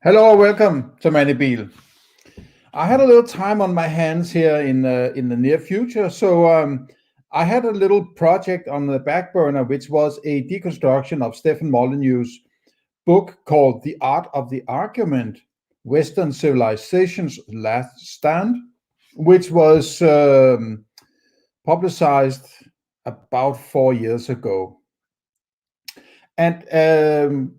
Hello, welcome to Mandibil. I had a little time on my hands here in the near future, so I had a little project on the back burner, which was a deconstruction of Stefan Molyneux's book called The Art of the Argument, Western Civilization's Last Stand, which was publicized about 4 years ago. And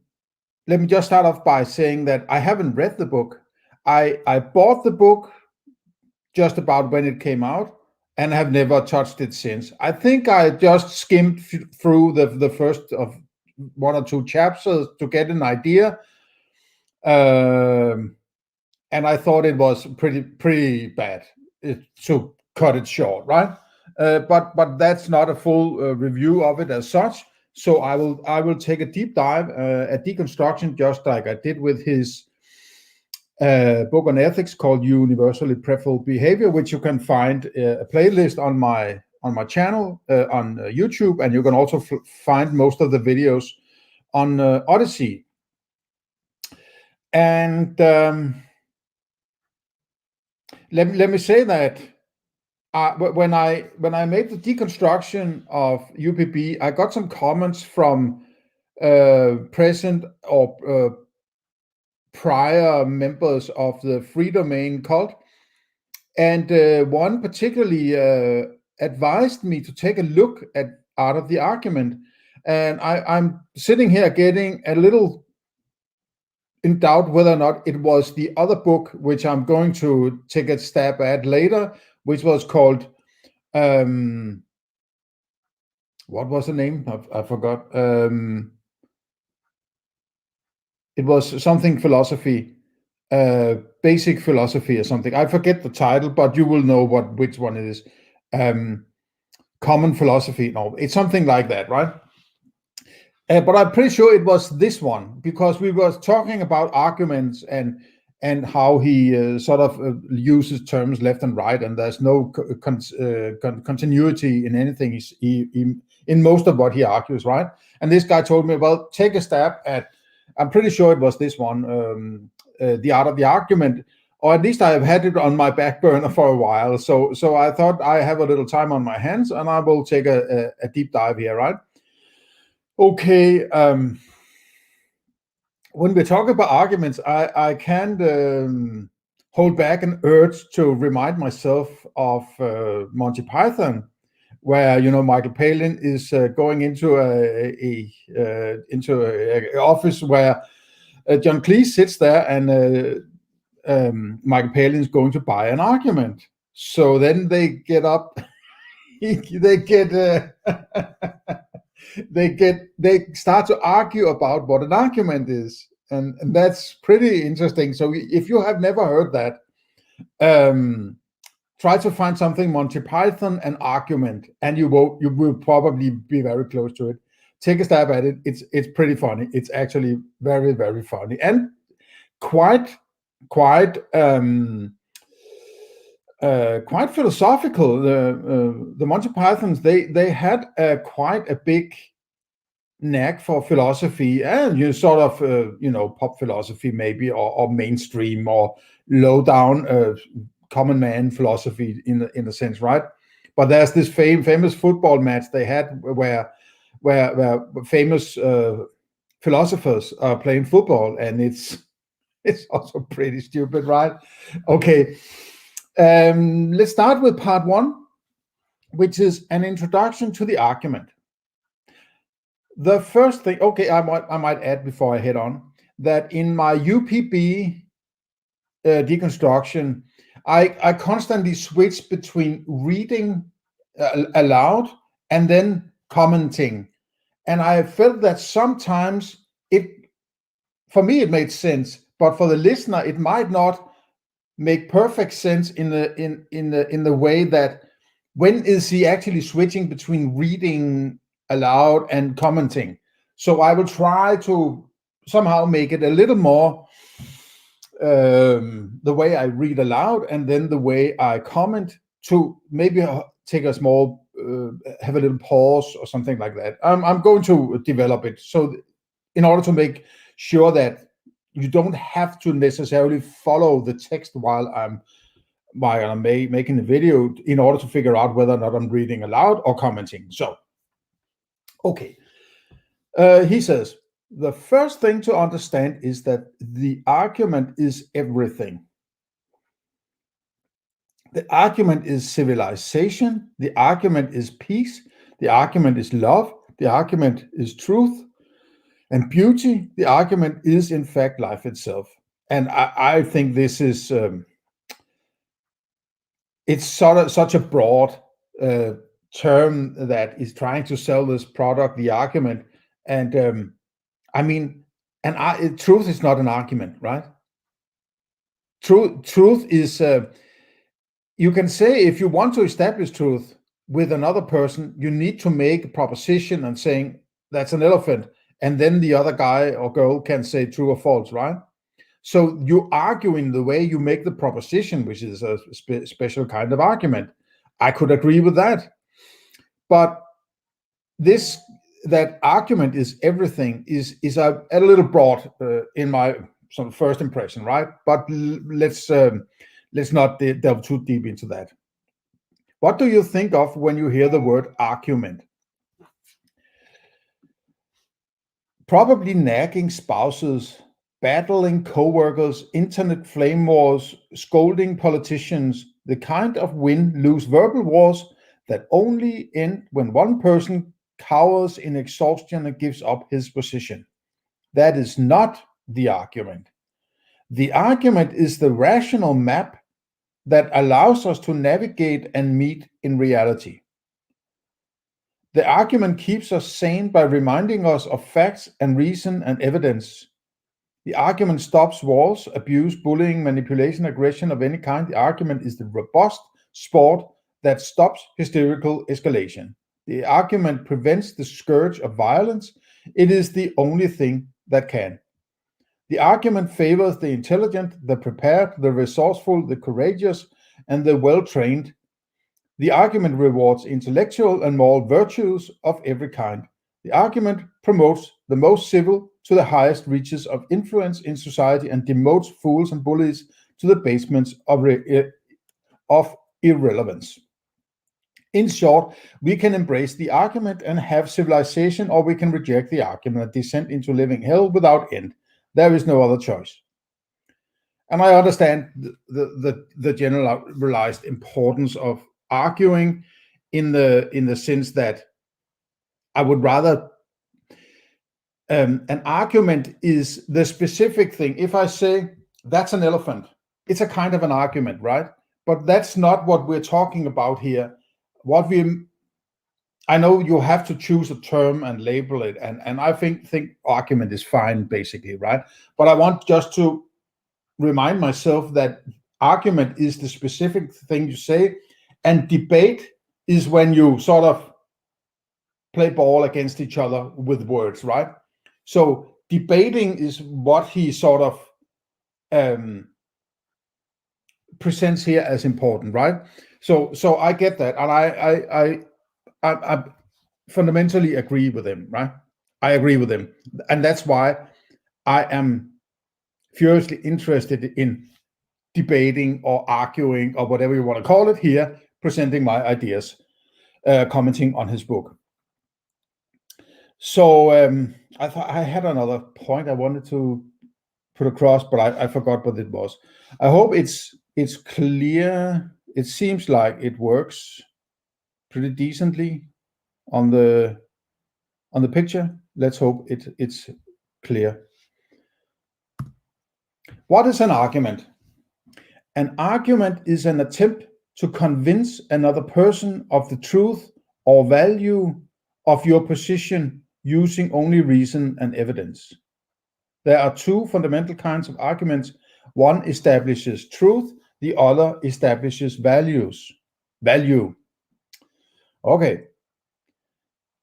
let me just start off by saying that I haven't read the book. I bought the book just about when it came out and have never touched it since. I think I just skimmed through the first of 1 or 2 chapters to get an idea. And I thought it was pretty bad, to cut it short, right? But that's not a full review of it as such. So I will take a deep dive at deconstruction, just like I did with his book on ethics called Universally Preferable Behavior, which you can find a playlist on my channel on YouTube, and you can also find most of the videos on Odysee. And let me say that when I made the deconstruction of UPB, I got some comments from present or prior members of the free domain cult, and one particularly advised me to take a look at Art of the Argument. And I'm sitting here getting a little in doubt whether or not it was the other book, which I'm going to take a stab at later, which was called, what was the name? I forgot. It was something philosophy, basic philosophy or something. I forget the title, but you will know which one it is. Common philosophy. No, it's something like that, right? But I'm pretty sure it was this one, because we were talking about arguments and how he sort of uses terms left and right, and there's no continuity in anything in most of what he argues, right? And this guy told me, well, take a stab at, I'm pretty sure it was this one, The Art of the Argument, or at least I have had it on my back burner for a while. So I thought I have a little time on my hands, and I will take a deep dive here, right? Okay. When we talk about arguments, I can't hold back an urge to remind myself of Monty Python, where Michael Palin is going into a office where John Cleese sits there, and Michael Palin is going to buy an argument. So then they get up, they start to argue about what an argument is, and that's pretty interesting. So if you have never heard that, try to find something Monty Python and argument, and you will probably be very close to it. Take a stab at it. It's pretty funny. It's actually very, very funny, and quite philosophical. The Monty Pythons, they had quite a big knack for philosophy, and sort of pop philosophy maybe, or mainstream or low down common man philosophy in a sense, right? But there's this famous football match they had where famous philosophers are playing football, and it's also pretty stupid, right? Okay. Let's start with part 1, which is an introduction to the argument. The first thing, okay, I might add before I head on, that in my UPB deconstruction, I constantly switch between reading aloud and then commenting. And I felt that sometimes for me it made sense, but for the listener it might not make perfect sense in the way that, when is he actually switching between reading aloud and commenting? So I will try to somehow make it a little more the way I read aloud, and then the way I comment, to maybe take a small have a little pause or something like that. I'm going to develop it, so in order to make sure that you don't have to necessarily follow the text while I'm making the video in order to figure out whether or not I'm reading aloud or commenting. So, okay. He says, the first thing to understand is that the argument is everything. The argument is civilization. The argument is peace. The argument is love. The argument is truth and beauty. The argument is, in fact, life itself. And I think this is, it's such a broad term that is trying to sell this product, the argument. And I mean, truth is not an argument, right? Truth is, you can say if you want to establish truth with another person, you need to make a proposition and saying that's an elephant, and then the other guy or girl can say true or false, right? So you argue in the way you make the proposition, which is a special kind of argument. I could agree with that, but that argument is everything is a little broad in my sort of first impression, right? But let's not delve too deep into that. What do you think of when you hear the word argument? Probably nagging spouses, battling co-workers, internet flame wars, scolding politicians, the kind of win-lose verbal wars that only end when one person cowers in exhaustion and gives up his position. That is not the argument. The argument is the rational map that allows us to navigate and meet in reality. The argument keeps us sane by reminding us of facts and reason and evidence. The argument stops wars, abuse, bullying, manipulation, aggression of any kind. The argument is the robust sport that stops hysterical escalation. The argument prevents the scourge of violence. It is the only thing that can. The argument favors the intelligent, the prepared, the resourceful, the courageous, and the well-trained. The argument rewards intellectual and moral virtues of every kind. The argument promotes the most civil to the highest reaches of influence in society and demotes fools and bullies to the basements of irrelevance. In short, we can embrace the argument and have civilization, or we can reject the argument and descend into living hell without end. There is no other choice. And I understand the generalized importance of arguing in the sense that I would rather an argument is the specific thing. If I say that's an elephant, it's a kind of an argument, right? But that's not what we're talking about here. I know you have to choose a term and label it, and I think argument is fine, basically, right? But I want just to remind myself that argument is the specific thing you say, and debate is when you sort of play ball against each other with words, right? So debating is what he sort of presents here as important, right? So I get that, and I fundamentally agree with him, right? I agree with him, and that's why I am furiously interested in debating or arguing or whatever you want to call it here, presenting my ideas, commenting on his book. So I thought I had another point I wanted to put across, but I forgot what it was. I hope it's clear. It seems like it works pretty decently on the picture. Let's hope it's clear. What is an argument? An argument is an attempt to convince another person of the truth or value of your position using only reason and evidence. There are two fundamental kinds of arguments. One establishes truth, the other establishes value. Okay.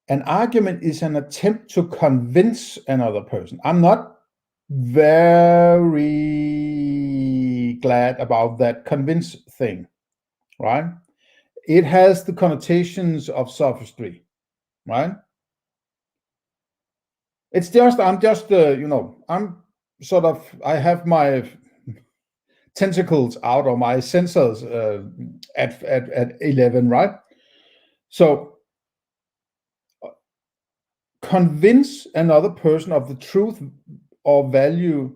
An argument is an attempt to convince another person. I'm not very glad about that convince thing, right? It has the connotations of sophistry, right? It's just, I'm sort of, I have my tentacles out, or my sensors at 11, right? So convince another person of the truth or value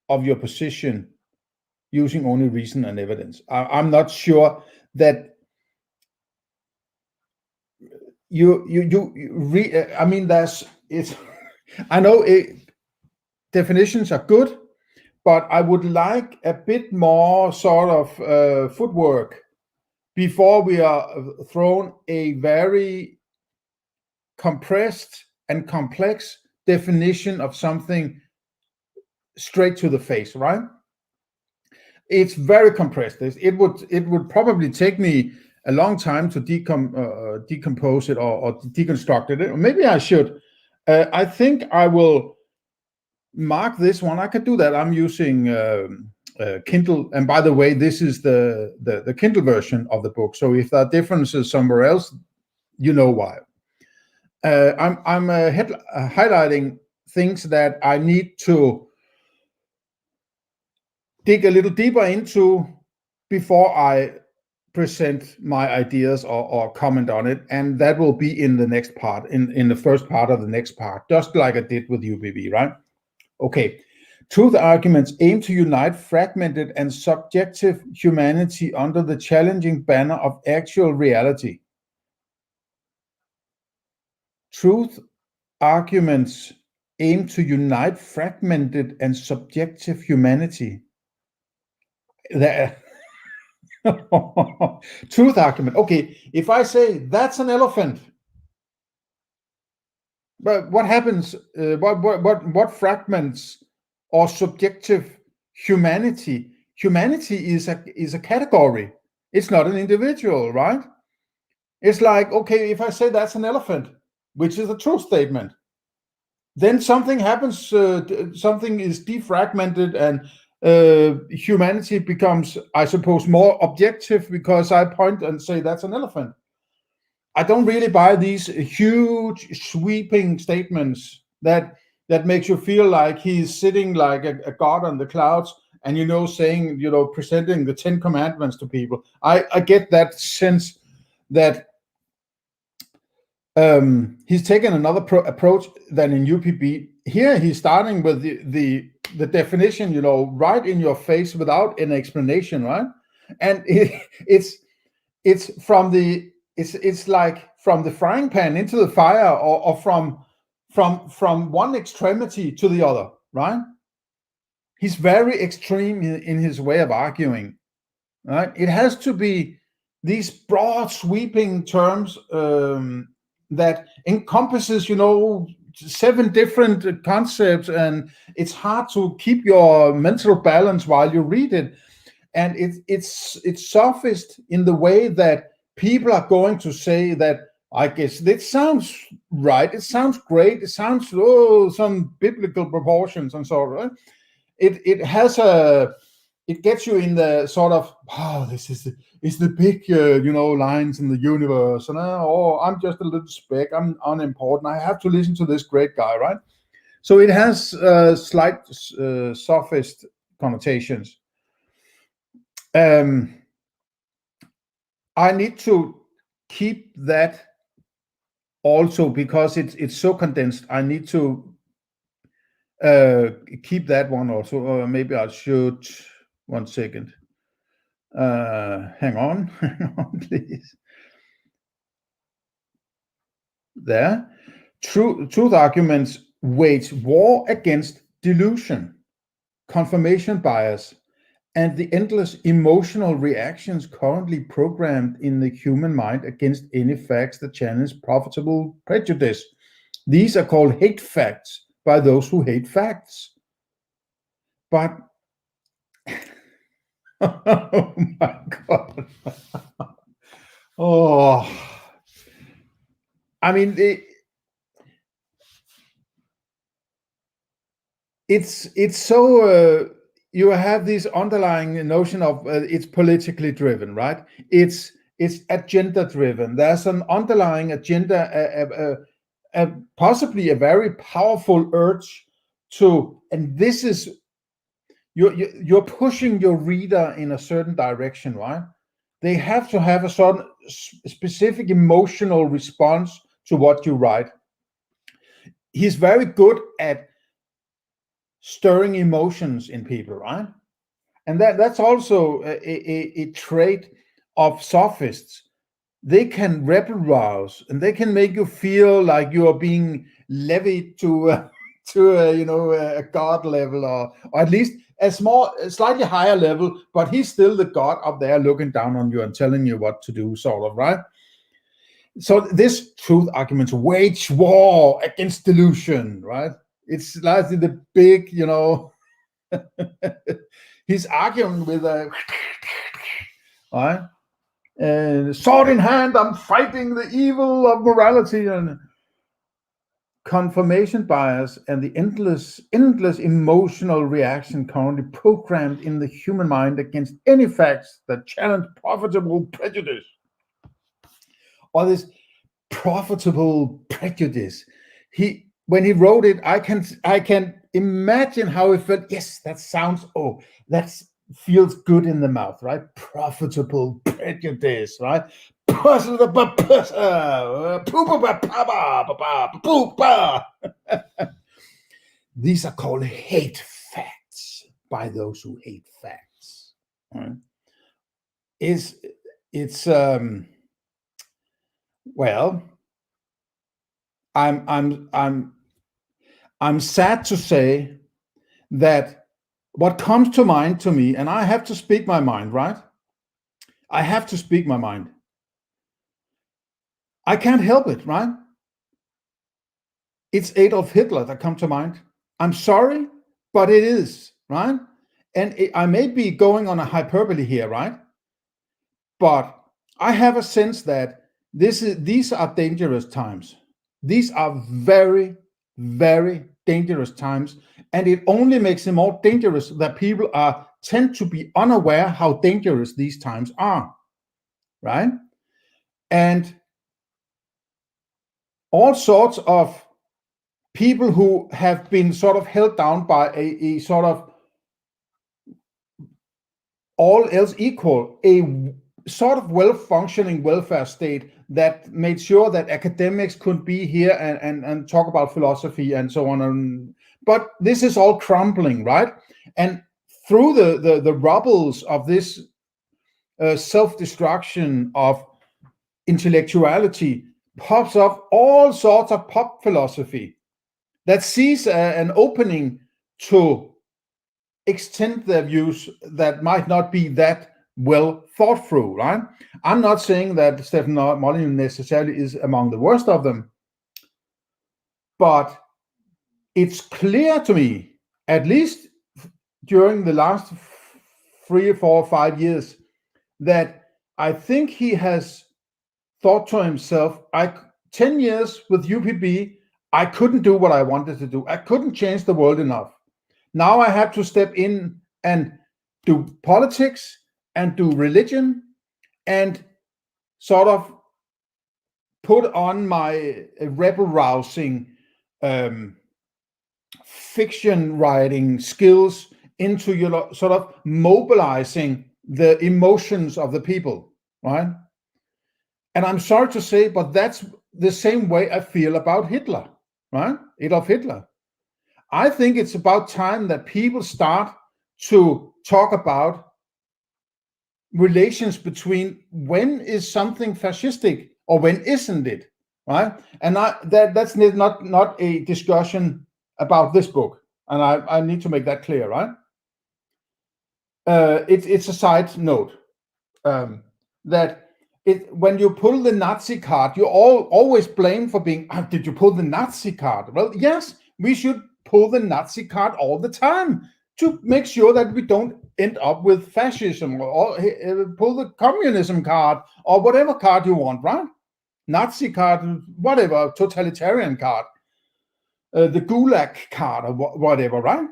of your position using only reason and evidence. I'm not sure that I mean, I know definitions are good, but I would like a bit more sort of footwork before we are thrown a very compressed and complex definition of something straight to the face, right? It's very compressed. It would probably take me a long time to decompose it or deconstruct it. Or maybe I should. I think I will mark this one. I could do that. I'm using Kindle, and by the way, this is the Kindle version of the book. So if there are differences somewhere else, you know why. I'm highlighting things that I need to dig a little deeper into before I present my ideas or comment on it, and that will be in the next part, in the first part of the next part, just like I did with UBB, right? Okay. Truth arguments aim to unite fragmented and subjective humanity under the challenging banner of actual reality. Truth arguments aim to unite fragmented and subjective humanity. Truth argument. Okay, if I say that's an elephant, but what happens? What fragments or subjective humanity? Humanity is a category. It's not an individual, right? It's like, okay, if I say that's an elephant, which is a true statement, then something happens. Something is defragmented, and humanity becomes, I suppose, more objective because I point and say that's an elephant. I don't really buy these huge sweeping statements that makes you feel like he's sitting like a god on the clouds and, saying, presenting the 10 commandments to people. I get that sense that he's taken another approach than in UPB. Here he's starting with the definition, right in your face without an explanation, right? And it's like from the frying pan into the fire, or from one extremity to the other, right? He's very extreme in his way of arguing, right? It has to be these broad sweeping terms that encompasses, 7 different concepts, and it's hard to keep your mental balance while you read it. And it's sophist in the way that people are going to say that, I guess, it sounds right, it sounds great, it sounds some biblical proportions and so on, right? It gets you in the sort of, this is the big lines in the universe, and I'm just a little speck, I'm unimportant, I have to listen to this great guy, right? So it has slight sophist connotations. I need to keep that also because it's so condensed. I need to keep that one also. Maybe I should. 1 second. Hang on, please. There. Truth arguments wage war against delusion, confirmation bias, and the endless emotional reactions currently programmed in the human mind against any facts that challenge profitable prejudice. These are called hate facts by those who hate facts. But, oh my God. I mean, it's so... you have this underlying notion of it's politically driven, right? It's agenda driven. There's an underlying agenda, possibly a very powerful urge to, and this is you're pushing your reader in a certain direction, right? They have to have a certain specific emotional response to what you write. He's very good at stirring emotions in people, right? And that's also a trait of sophists. They can rebel rouse, and they can make you feel like you are being levied to a god level, or at least a slightly higher level, but he's still the god up there looking down on you and telling you what to do, sort of, right? So this truth argument wage war against delusion, right? It's like the big, he's arguing with a right? And sword in hand, I'm fighting the evil of morality and confirmation bias and the endless emotional reaction currently programmed in the human mind against any facts that challenge profitable prejudice. Or this profitable prejudice. When he wrote it, I can imagine how it felt. Yes, that feels good in the mouth, right? Profitable prejudice, right? These are called hate facts by those who hate facts. Right? Well, I'm sad to say that what comes to mind to me, and I have to speak my mind, right? I have to speak my mind. I can't help it, right? It's Adolf Hitler that comes to mind. I'm sorry, but it is, right? And I may be going on a hyperbole here, right? But I have a sense that these are dangerous times. These are very, very dangerous times, and it only makes it more dangerous that people tend to be unaware how dangerous these times are, right? And all sorts of people who have been sort of held down by a sort of all else equal, a sort of well-functioning welfare state that made sure that academics could be here and talk about philosophy and so on. But this is all crumbling, right? And through the rubbles of this self-destruction of intellectuality pops up all sorts of pop philosophy that sees an opening to extend their views that might not be that well thought through, right? I'm not saying that Stefan Molyneux necessarily is among the worst of them, but it's clear to me, at least during the last 3 or 4 or 5 years, that I think he has thought to himself, 10 years with UPB, I couldn't do what I wanted to do. I couldn't change the world enough. Now I have to step in and do politics and do religion and sort of put on my rebel-rousing fiction writing skills into sort of mobilizing the emotions of the people, right? And I'm sorry to say, but that's the same way I feel about Hitler, right? Adolf Hitler. I think it's about time that people start to talk about relations between when is something fascistic or when isn't it, right? And that's not a discussion about this book, and I need to make that clear, right? It's a side note that when you pull the Nazi card, you always blame for being, did you pull the Nazi card? Well, yes, we should pull the Nazi card all the time to make sure that we don't end up with fascism, or pull the communism card or whatever card you want, right? Nazi card, whatever, totalitarian card, the Gulag card or whatever, right?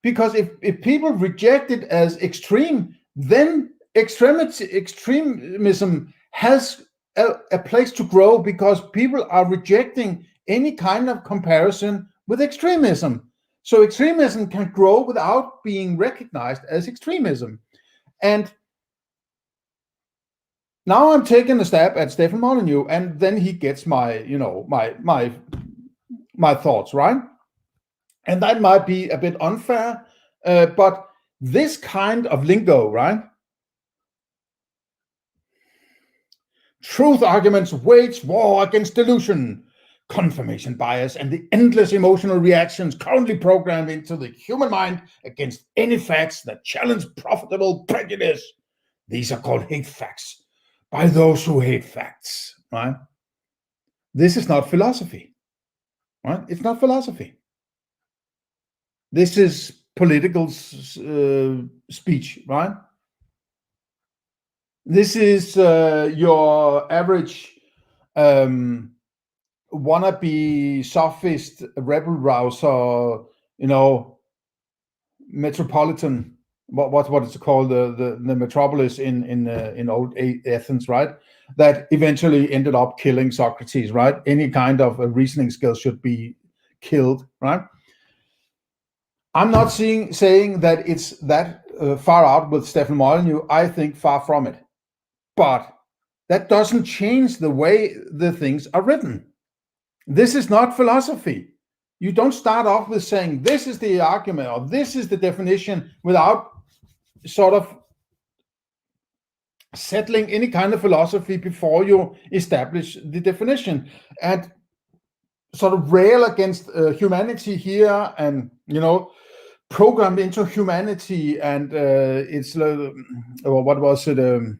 Because if people reject it as extreme, then extremism has a place to grow, because people are rejecting any kind of comparison with extremism. So extremism can grow without being recognized as extremism. And now I'm taking a stab at Stefan Molyneux, and then he gets my thoughts, right? And that might be a bit unfair, but this kind of lingo, right? Truth arguments wage war against delusion, confirmation bias, and the endless emotional reactions currently programmed into the human mind against any facts that challenge profitable prejudice. These are called hate facts by those who hate facts, right? This is not philosophy, right? It's not philosophy. This is political speech, right? This is your average wannabe sophist, rebel rouser, metropolitan. What is it called? The metropolis in old Athens, right? That eventually ended up killing Socrates, right? Any kind of reasoning skill should be killed, right? I'm not saying that it's that far out with Stefan Molyneux. I think far from it. But that doesn't change the way the things are written. This is not philosophy. You don't start off with saying this is the argument or this is the definition without sort of settling any kind of philosophy before you establish the definition, and sort of rail against humanity here, and programmed into humanity, and it's what was it?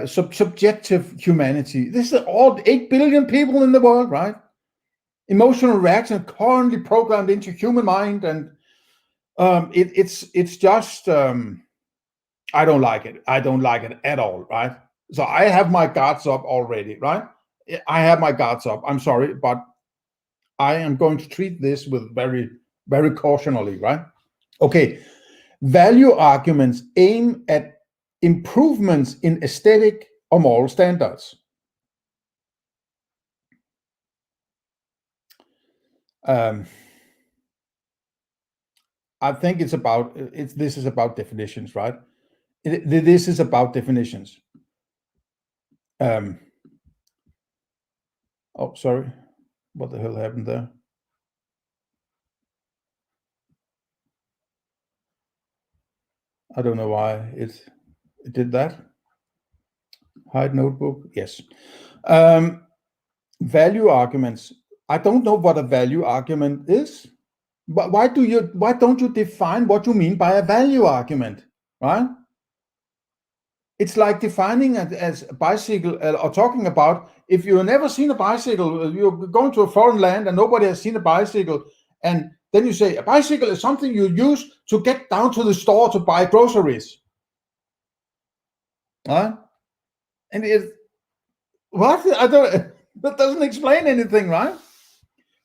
Subjective humanity. This is all 8 billion people in the world, right? Emotional reaction currently programmed into human mind, and it's just I don't like it. I don't like it at all, right? So I have my guards up already, right? I have my guards up. I'm sorry, but I am going to treat this with very, very cautionally, right? Okay. Value arguments aim at improvements in aesthetic or moral standards. I think this is about definitions, right? This is about definitions. Oh, sorry. What the hell happened there? I don't know why it did that. Hide notebook. Yes. Value arguments. I don't know what a value argument is. But why don't you define what you mean by a value argument, right? It's like defining it as a bicycle, or talking about, if you've never seen a bicycle, you're going to a foreign land and nobody has seen a bicycle, and then you say a bicycle is something you use to get down to the store to buy groceries. Huh? And that doesn't explain anything, right?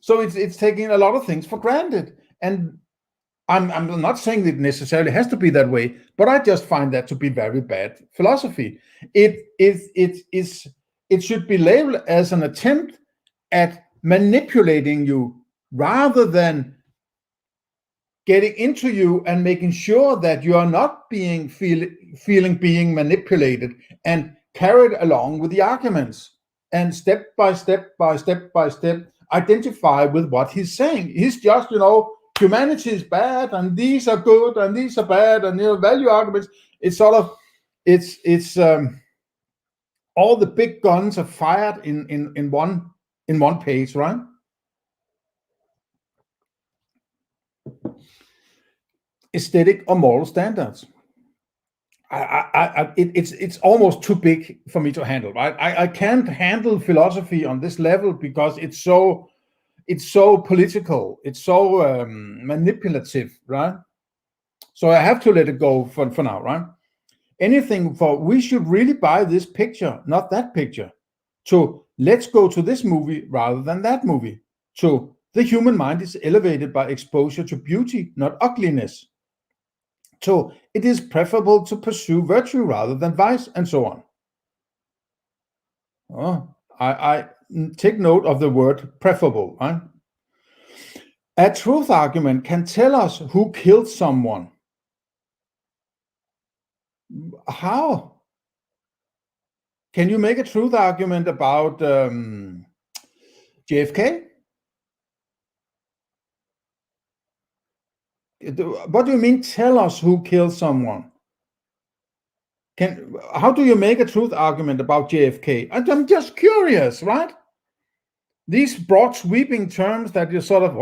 So it's taking a lot of things for granted. And I'm not saying that it necessarily has to be that way, but I just find that to be very bad philosophy. It should be labeled as an attempt at manipulating you rather than getting into you and making sure that you are not being manipulated and carried along with the arguments, and step by step identify with what he's saying. He's just, humanity is bad and these are good and these are bad, and value arguments. It's sort of all the big guns are fired in one page, right? Aesthetic or moral standards. It's almost too big for me to handle, right? I can't handle philosophy on this level because it's so political, it's so manipulative, right? So I have to let it go for now, right? We should really buy this picture, not that picture. To let's go to this movie rather than that movie. To the human mind is elevated by exposure to beauty, not ugliness. So it is preferable to pursue virtue rather than vice, and so on. Oh, take note of the word preferable, right? A truth argument can tell us who killed someone. How? Can you make a truth argument about JFK? What do you mean, tell us who killed someone? How do you make a truth argument about JFK? I'm just curious, right? These broad sweeping terms that you sort of,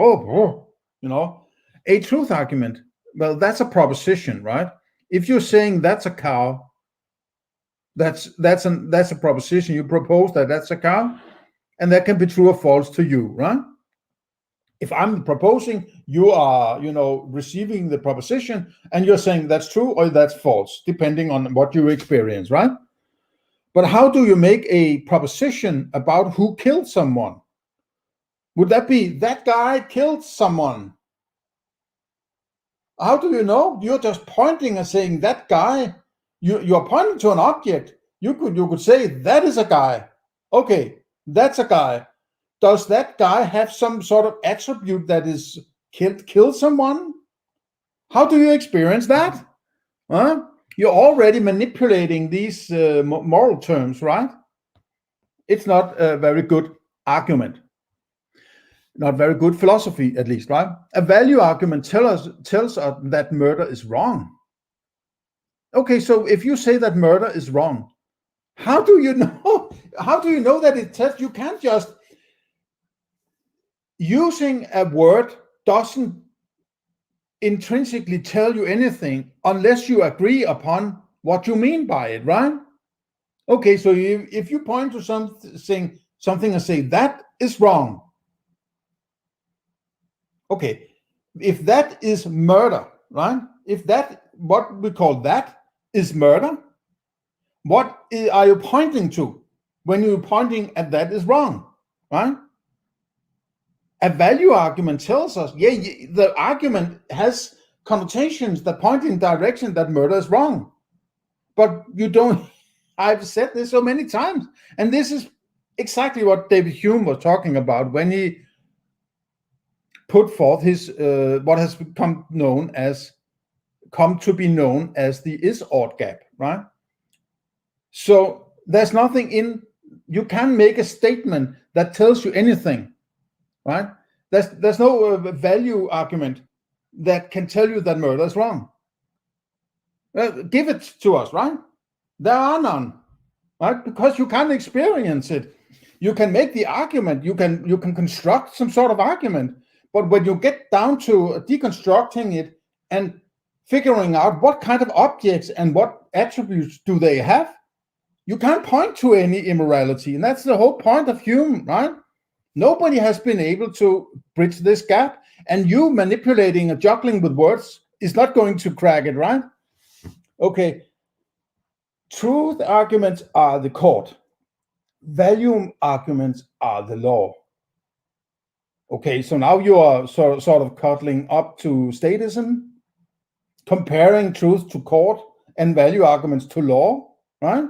a truth argument. Well, that's a proposition, right? If you're saying that's a cow, that's a proposition. You propose that that's a cow, and that can be true or false to you, right? If I'm proposing, you are, receiving the proposition, and you're saying that's true or that's false, depending on what you experience, right? But how do you make a proposition about who killed someone? Would that be that guy killed someone? How do you know? You're just pointing and saying that guy. You're pointing to an object. You could say that is a guy. Okay, that's a guy. Does that guy have some sort of attribute that is killed someone? How do you experience that? Huh? You're already manipulating these moral terms, right? It's not a very good argument. Not very good philosophy, at least, right? A value argument tells us that murder is wrong. Okay, so if you say that murder is wrong, how do you know? How do you know that it tells? You can't just using a word doesn't intrinsically tell you anything unless you agree upon what you mean by it, right? Okay, so if you point to something and say that is wrong, okay, if that is murder, right? If that, what we call that is murder, what are you pointing to when you're pointing at that is wrong, right? A value argument tells us, the argument has connotations that point in direction that murder is wrong. But you don't, I've said this so many times, and this is exactly what David Hume was talking about when he put forth his what has come to be known as the is-ought gap, right? So there's nothing you can make a statement that tells you anything, right? There's no value argument that can tell you that murder is wrong. Give it to us, right? There are none, right? Because you can't experience it. You can make the argument, you can construct some sort of argument, but when you get down to deconstructing it and figuring out what kind of objects and what attributes do they have, you can't point to any immorality. And that's the whole point of Hume, right? Nobody has been able to bridge this gap, and you manipulating and juggling with words is not going to crack it, right? Okay. Truth arguments are the court. Value arguments are the law. Okay, so now you are sort of cuddling up to statism, comparing truth to court and value arguments to law, right?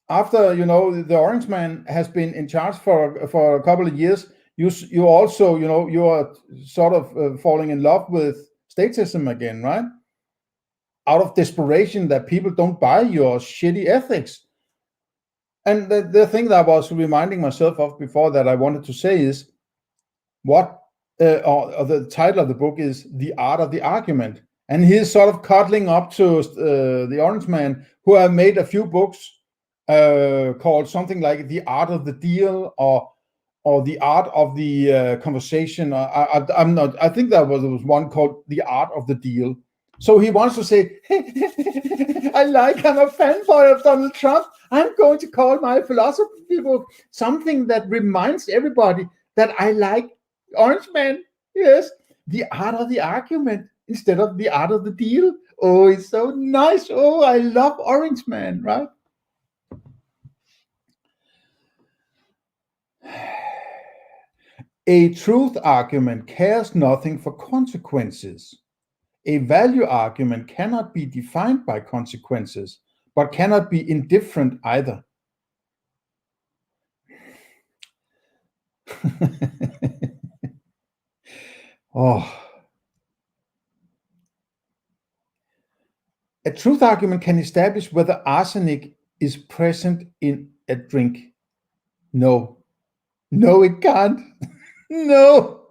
After, the Orange Man has been in charge for a couple of years, you also, you are sort of falling in love with statism again, right? Out of desperation that people don't buy your shitty ethics. And the thing that I was reminding myself of before that I wanted to say is what the title of the book is The Art of the Argument. And he's sort of cuddling up to the Orange Man, who have made a few books called something like The Art of the Deal or The Art of the Conversation. I think there was one called The Art of the Deal. So he wants to say, I'm a fanboy of Donald Trump. I'm going to call my philosophy book something that reminds everybody that I like Orange Man. Yes, The Art of the Argument instead of The Art of the Deal. Oh, it's so nice. Oh, I love Orange Man, right? A truth argument cares nothing for consequences. A value argument cannot be defined by consequences, but cannot be indifferent either. Oh. A truth argument can establish whether arsenic is present in a drink. No. No, it can't. No.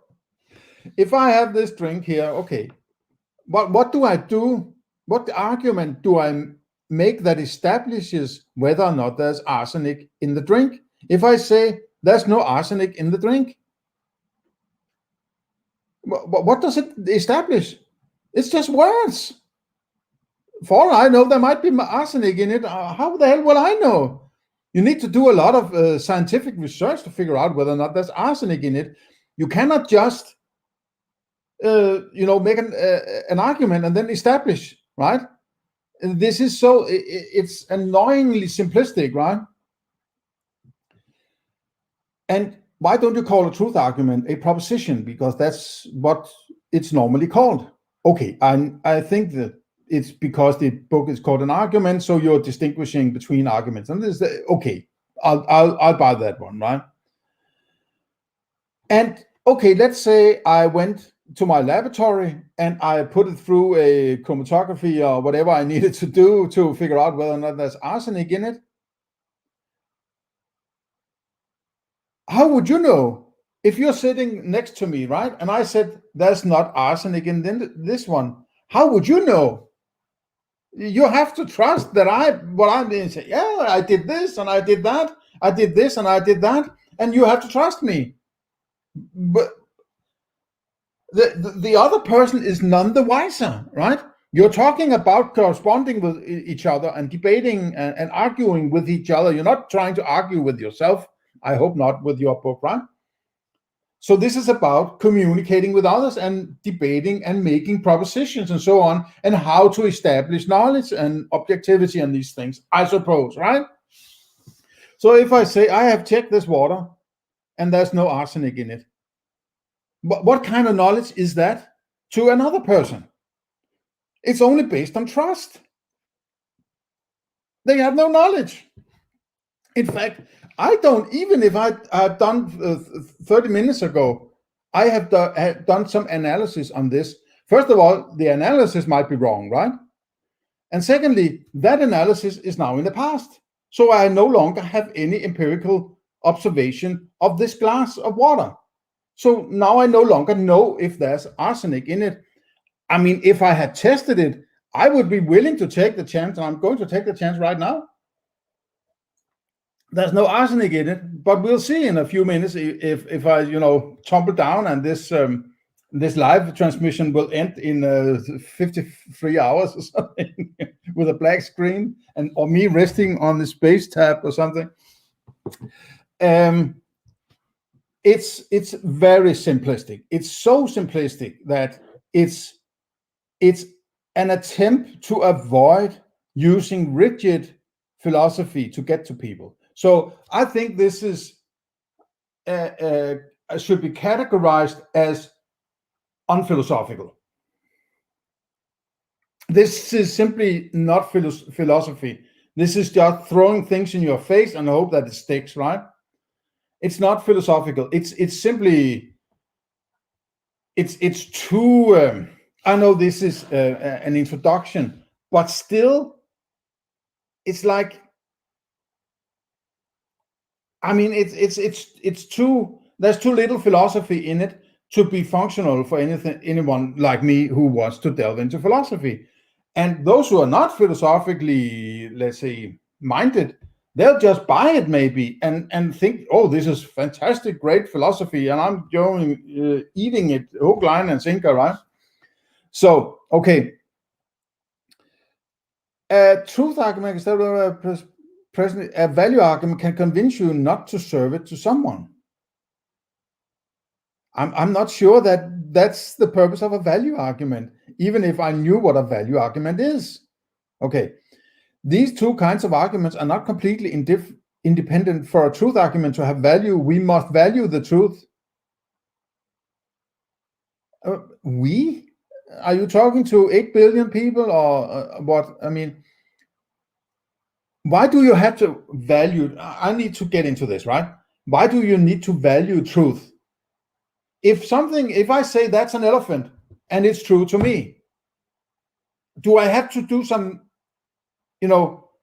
If I have this drink here, okay, what do I do? What argument do I make that establishes whether or not there's arsenic in the drink? If I say there's no arsenic in the drink, what does it establish? It's just words. For all I know, there might be arsenic in it. How the hell will I know? You need to do a lot of scientific research to figure out whether or not there's arsenic in it. You cannot just, make an argument and then establish, right? And this is so, it's annoyingly simplistic, right? And why don't you call a truth argument a proposition? Because that's what it's normally called. Okay, I think that it's because the book is called an argument, so you're distinguishing between arguments. And this, okay, I'll buy that one, right? And okay, let's say I went to my laboratory and I put it through a chromatography or whatever I needed to do to figure out whether or not there's arsenic in it. How would you know if you're sitting next to me, right? And I said, there's not arsenic in this one. How would you know? You have to trust that what I'm doing. Say, yeah, I did this and I did that. I did this and I did that. And you have to trust me. But the other person is none the wiser, right? You're talking about corresponding with each other and debating and arguing with each other. You're not trying to argue with yourself. I hope not with your book, right? So this is about communicating with others and debating and making propositions and so on, and how to establish knowledge and objectivity and these things, I suppose, right? So if I say I have checked this water and there's no arsenic in it, what kind of knowledge is that to another person? It's only based on trust. They have no knowledge. In fact, I don't, even if I've done 30 minutes ago, I have done some analysis on this. First of all, the analysis might be wrong, right? And secondly, that analysis is now in the past. So I no longer have any empirical observation of this glass of water. So now I no longer know if there's arsenic in it. I mean, if I had tested it, I would be willing to take the chance, and I'm going to take the chance right now. There's no arsenic in it, but we'll see in a few minutes if I, tumble down and this live transmission will end in 53 hours or something with a black screen or me resting on the space tab or something. It's very simplistic. It's so simplistic that it's an attempt to avoid using rigid philosophy to get to people. So I think this is should be categorized as unphilosophical. This is simply not philosophy. This is just throwing things in your face and hope that it sticks, right? It's not philosophical. It's simply it's too. I know this is an introduction, but still, it's like. I mean, it's too. There's too little philosophy in it to be functional for anyone like me who wants to delve into philosophy. And those who are not philosophically, let's say, minded, they'll just buy it maybe and think, oh, this is fantastic, great philosophy, and I'm going eating it hook, line, and sinker, right? So, okay. Truth argument instead of a value argument can convince you not to serve it to someone. I'm not sure that that's the purpose of a value argument, even if I knew what a value argument is. Okay, these two kinds of arguments are not completely independent. For a truth argument to have value, we must value the truth. We? Are you talking to 8 billion people or what? I mean, why do you have to value? I need to get into this, right? Why do you need to value truth? If I say that's an elephant and it's true to me, do I have to do some,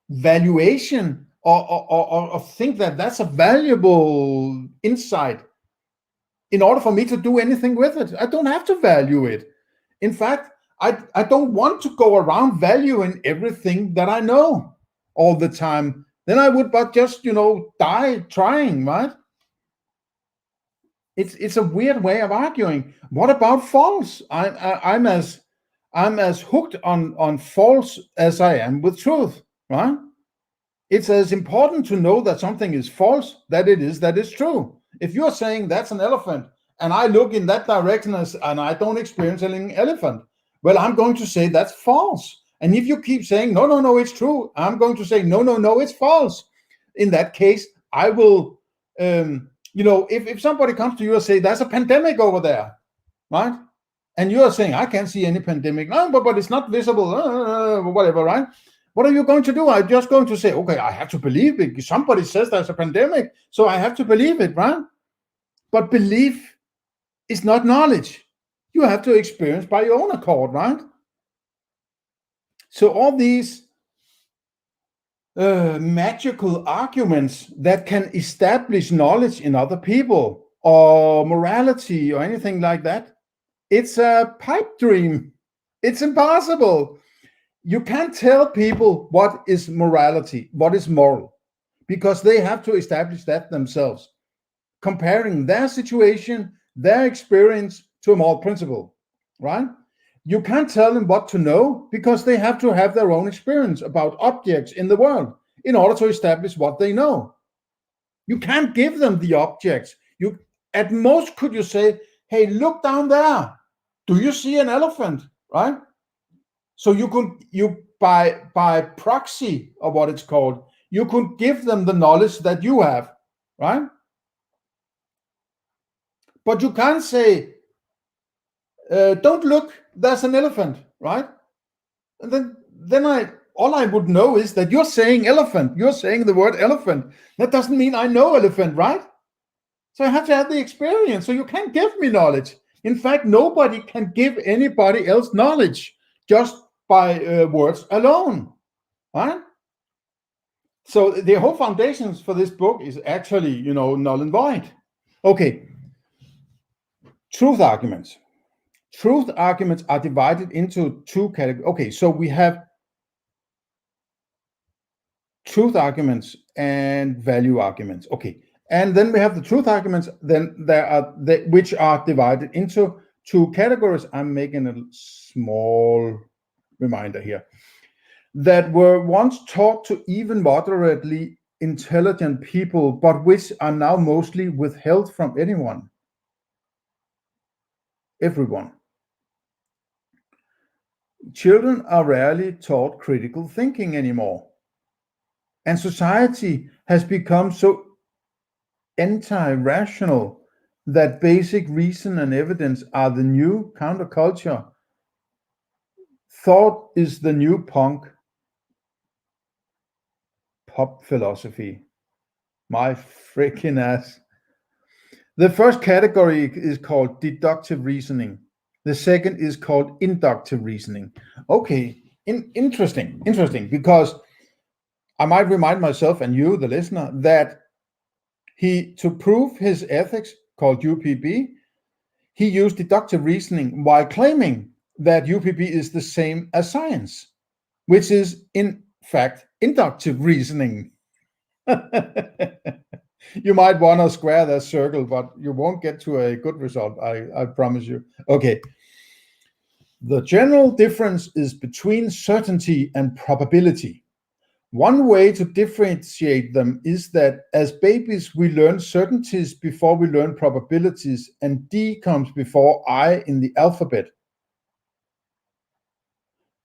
valuation or think that that's a valuable insight in order for me to do anything with it? I don't have to value it. In fact, I don't want to go around valuing everything that I know all the time. Then I would but just, die trying, right? It's a weird way of arguing. What about false? I'm as hooked on false as I am with truth, right? It's as important to know that something is false that it is that it's true. If you're saying that's an elephant and I look in that direction and I don't experience an elephant, well, I'm going to say that's false. And if you keep saying, no, it's true, I'm going to say, no, it's false. In that case, I will, if somebody comes to you and say, there's a pandemic over there, right? And you're saying, I can't see any pandemic. No, but it's not visible, whatever, right? What are you going to do? I'm just going to say, okay, I have to believe it. Somebody says there's a pandemic, so I have to believe it, right? But belief is not knowledge. You have to experience by your own accord, right? So all these magical arguments that can establish knowledge in other people or morality or anything like that, it's a pipe dream. It's impossible. You can't tell people what is morality, what is moral, because they have to establish that themselves, comparing their situation, their experience to a moral principle, right? You can't tell them what to know because they have to have their own experience about objects in the world in order to establish what they know. You can't give them the objects. You, at most, could you say, hey, look down there. Do you see an elephant, right? So you by proxy, or what it's called, you could give them the knowledge that you have, right? But you can't say, don't look, there's an elephant, right? And then all I would know is that you're saying elephant. You're saying the word elephant. That doesn't mean I know elephant, right? So I have to have the experience. So you can't give me knowledge. In fact, nobody can give anybody else knowledge just by words alone, right? So the whole foundations for this book is actually, null and void. Okay. Truth arguments. Truth arguments are divided into two categories. Okay, so we have truth arguments and value arguments. Okay, and then we have the truth arguments. Then there are which are divided into two categories. I'm making a small reminder here. That were once taught to even moderately intelligent people, but which are now mostly withheld from everyone. Children are rarely taught critical thinking anymore. And society has become so anti-rational that basic reason and evidence are the new counterculture. Thought is the new punk. Pop philosophy. My freaking ass. The first category is called deductive reasoning. The second is called inductive reasoning. Okay, interesting, because I might remind myself and you, the listener, that to prove his ethics, called UPB, he used deductive reasoning while claiming that UPB is the same as science, which is in fact inductive reasoning. You might want to square that circle, but you won't get to a good result, I promise you. Okay. The general difference is between certainty and probability. One way to differentiate them is that as babies, we learn certainties before we learn probabilities, and D comes before I in the alphabet.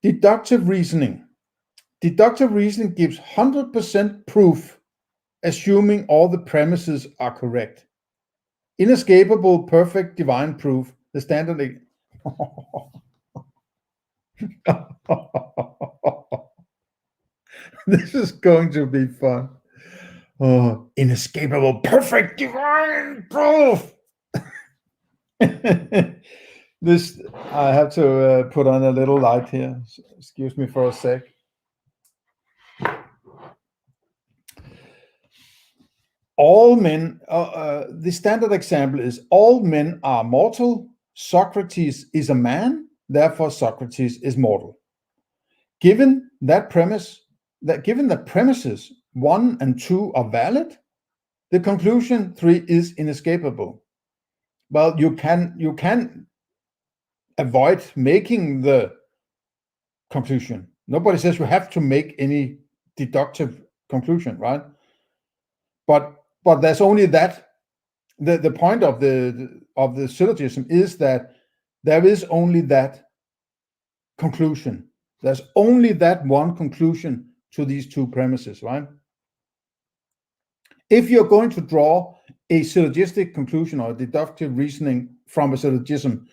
Deductive reasoning. Deductive reasoning gives 100% proof, assuming all the premises are correct. Inescapable, perfect, divine proof. The standard. This is going to be fun. Oh, inescapable, perfect, divine proof. This, I have to put on a little light here. Excuse me for a sec. All men, the standard example is all men are mortal. Socrates is a man, therefore Socrates is mortal. Given that premise, given the premises 1 and 2 are valid, the conclusion 3 is inescapable. Well, you can avoid making the conclusion. Nobody says you have to make any deductive conclusion, right? But there's only that. The point of the syllogism is that there is only that conclusion. There's only that one conclusion to these two premises, right? If you're going to draw a syllogistic conclusion or a deductive reasoning from a syllogism,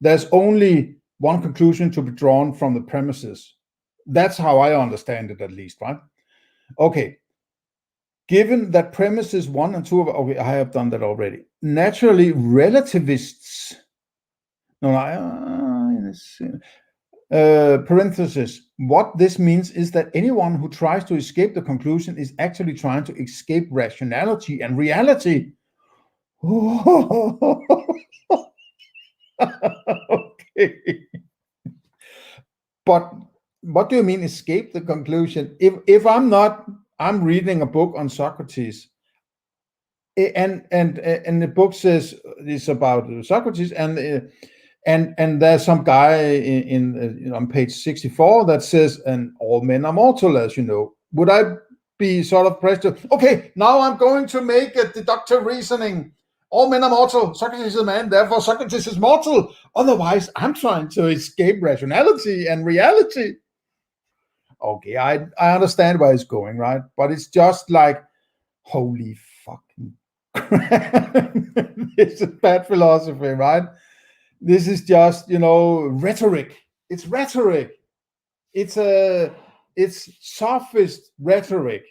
there's only one conclusion to be drawn from the premises. That's how I understand it, at least, right? Okay. Given that premises 1 and 2 okay, I have done that already. Naturally, relativists. Parenthesis. What this means is that anyone who tries to escape the conclusion is actually trying to escape rationality and reality. Okay. But what do you mean escape the conclusion? If I'm reading a book on Socrates, and the book says it's about Socrates, and there's some guy in on page 64 that says, and all men are mortal, as you know. Would I be sort of pressed to, okay, now I'm going to make a deductive reasoning. All men are mortal. Socrates is a man, therefore Socrates is mortal. Otherwise, I'm trying to escape rationality and reality. Okay, I understand where it's going, right? But it's just like, holy fucking crap. This is bad philosophy, right? This is just, rhetoric. It's rhetoric. It's sophist rhetoric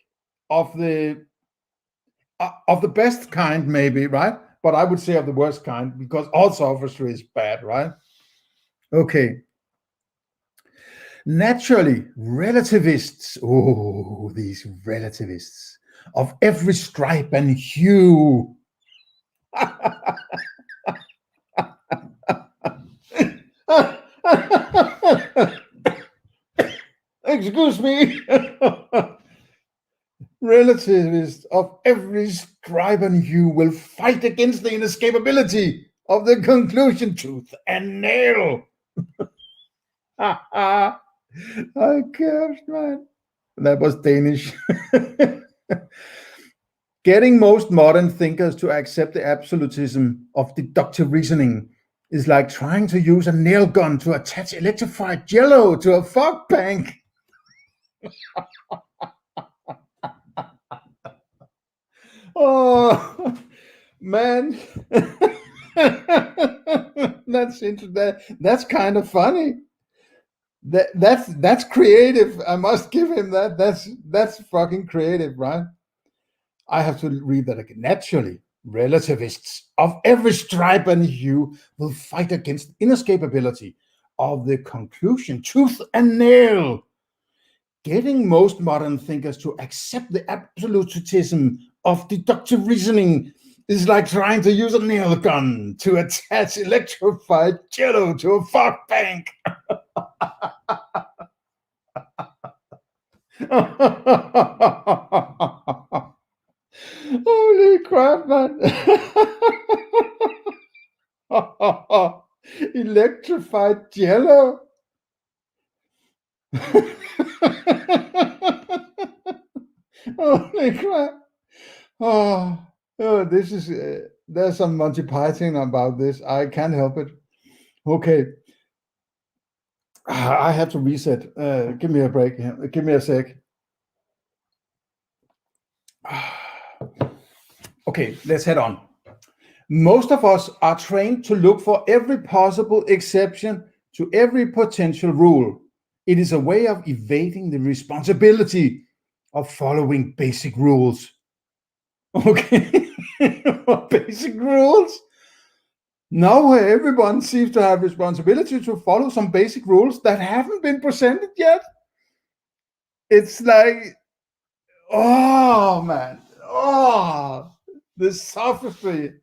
of the best kind, maybe, right? But I would say of the worst kind, because all sophistry is bad, right? Okay. Naturally, relativists, these relativists of every stripe and hue. Excuse me. Relativists of every stripe and hue will fight against the inescapability of the conclusion, tooth and nail. I cursed, man. That was Danish. Getting most modern thinkers to accept the absolutism of deductive reasoning is like trying to use a nail gun to attach electrified jello to a fog bank. Oh, man. That's interesting. That's kind of funny. That's creative. I must give him that. That's fucking creative, right? I have to read that again. Naturally, relativists of every stripe and hue will fight against inescapability of the conclusion, tooth and nail. Getting most modern thinkers to accept the absolutism of deductive reasoning is like trying to use a nail gun to attach electrified jello to a fog bank. Holy crap, man. Electrified jello. Holy crap. Oh, this is, there's some Monty Python about this. I can't help it. Okay. I have to reset. Give me a break here. Give me a sec. Okay, let's head on. Most of us are trained to look for every possible exception to every potential rule. It is a way of evading the responsibility of following basic rules. Okay. Basic rules. Now everyone seems to have responsibility to follow some basic rules that haven't been presented yet. It's like, oh man, oh, the sophistry.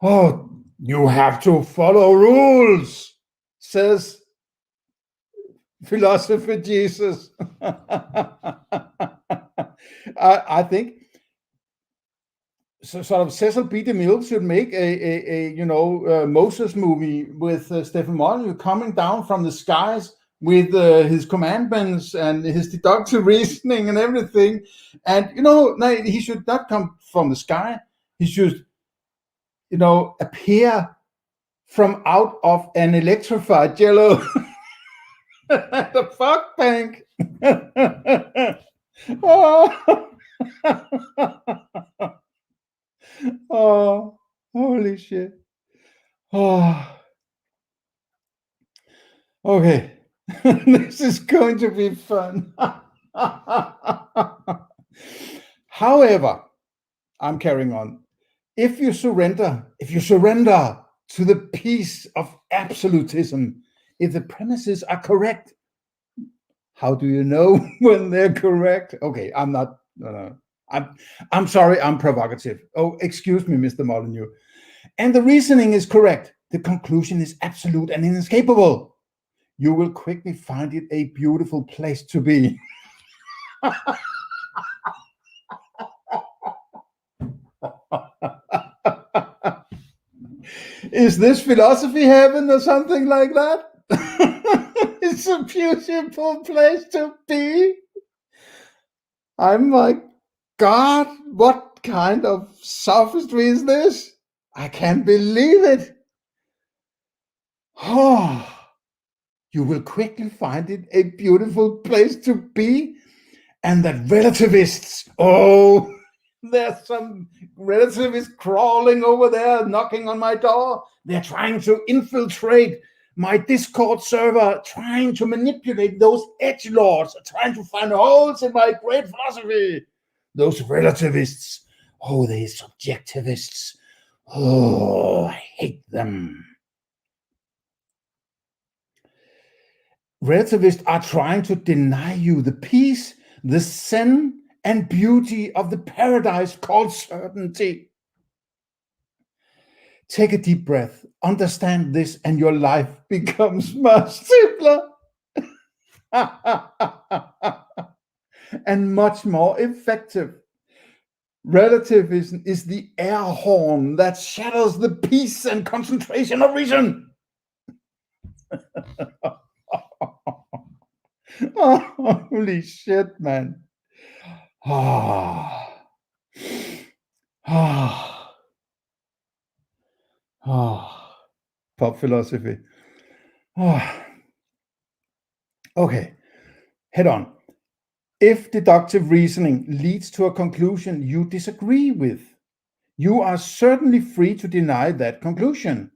Oh, you have to follow rules, says philosopher Jesus. I think so, sort of Cecil B. DeMille should make a Moses movie with Stefan Molyneux coming down from the skies with his commandments and his deductive reasoning and everything. And no, he should not come from the sky. He should, appear from out of an electrified yellow the fuck bank. Oh. Oh, holy shit. Oh. Okay. This is going to be fun. However, I'm carrying on. If you surrender to the peace of absolutism, if the premises are correct, how do you know when they're correct? Okay, I'm not. No. I'm sorry, I'm provocative. Oh, excuse me, Mr. Molyneux. And the reasoning is correct. The conclusion is absolute and inescapable. You will quickly find it a beautiful place to be. Is this philosophy heaven or something like that? It's a beautiful place to be. I'm like, God, what kind of sophistry is this? I can't believe it. Oh, you will quickly find it a beautiful place to be. And that relativists, there's some relativists crawling over there, knocking on my door. They're trying to infiltrate my Discord server, trying to manipulate those edgelords, trying to find holes in my great philosophy. Those relativists, they subjectivists. Oh, I hate them. Relativists are trying to deny you the peace, the zen, and beauty of the paradise called certainty. Take a deep breath, understand this, and your life becomes much simpler and much more effective. Relativism is the air horn that shatters the peace and concentration of reason. Oh, holy shit, man. Pop philosophy. Okay, head on. If deductive reasoning leads to a conclusion you disagree with, you are certainly free to deny that conclusion.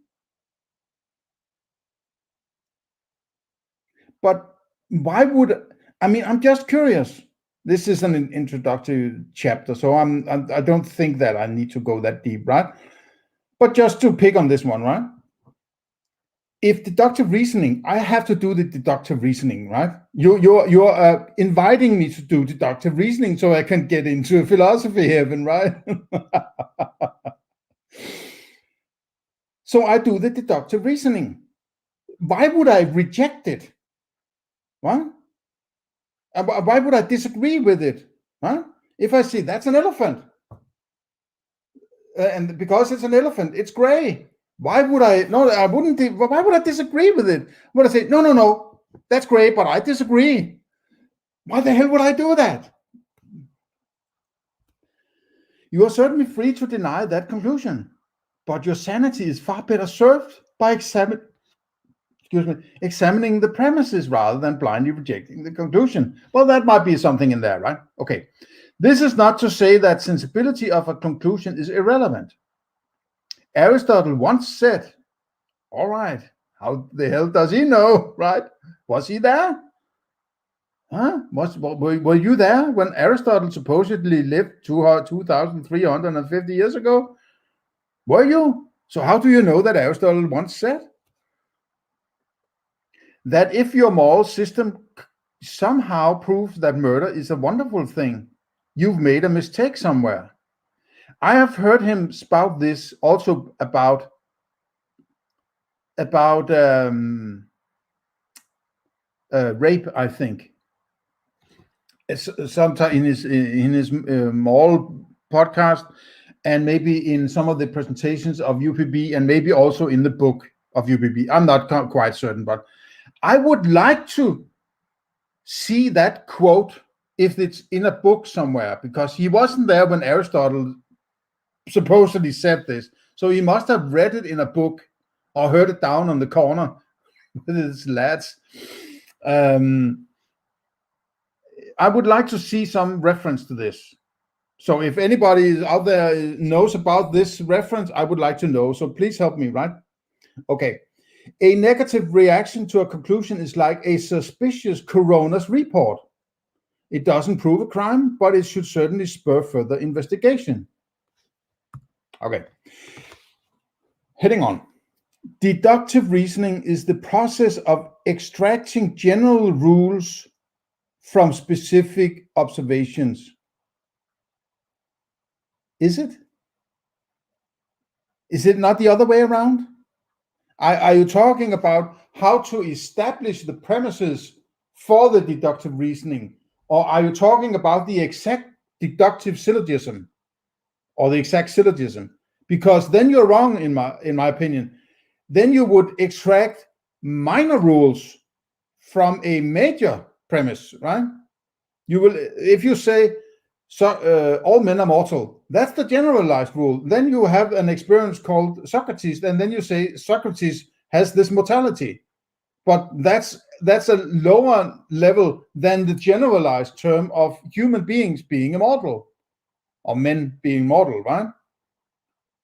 But why would, I'm just curious. This is an introductory chapter, so I don't think that I need to go that deep, right? But just to pick on this one, right? If deductive reasoning, I have to do the deductive reasoning, right? You're inviting me to do deductive reasoning so I can get into philosophy heaven, right? So I do the deductive reasoning. Why would I reject it? What? Why would I disagree with it? Huh? If I see that's an elephant, and because it's an elephant, it's gray. Why would I? No, I wouldn't. Why would I disagree with it? Would I say no? That's great, but I disagree. Why the hell would I do that? You are certainly free to deny that conclusion, but your sanity is far better served by examining the premises rather than blindly rejecting the conclusion. Well, that might be something in there, right? Okay. This is not to say that sensibility of a conclusion is irrelevant. Aristotle once said, all right, how the hell does he know, right? Was he there? Huh? Were you there when Aristotle supposedly lived 2,350 years ago? Were you? So how do you know that Aristotle once said that if your moral system somehow proves that murder is a wonderful thing, you've made a mistake somewhere? I have heard him spout this also about rape, I think. Sometime in his moral podcast, and maybe in some of the presentations of UPB, and maybe also in the book of UPB. I'm not quite certain, but I would like to see that quote if it's in a book somewhere, because he wasn't there when Aristotle supposedly said this. So he must have read it in a book or heard it down on the corner with his lads. I would like to see some reference to this. So if anybody out there knows about this reference, I would like to know. So please help me, right? Okay. A negative reaction to a conclusion is like a suspicious coroner's report. It doesn't prove a crime, but it should certainly spur further investigation. Okay. Heading on. Deductive reasoning is the process of extracting general rules from specific observations. Is it? Is it not the other way around? Are you talking about how to establish the premises for the deductive reasoning? Or are you talking about the exact deductive syllogism or the exact syllogism? Because then you're wrong, in my opinion. Then you would extract minor rules from a major premise, right? You will, if you say, all men are mortal, that's the generalized rule. Then you have an experience called Socrates, and then you say Socrates has this mortality. But that's a lower level than the generalized term of human beings being immortal, or men being mortal, right?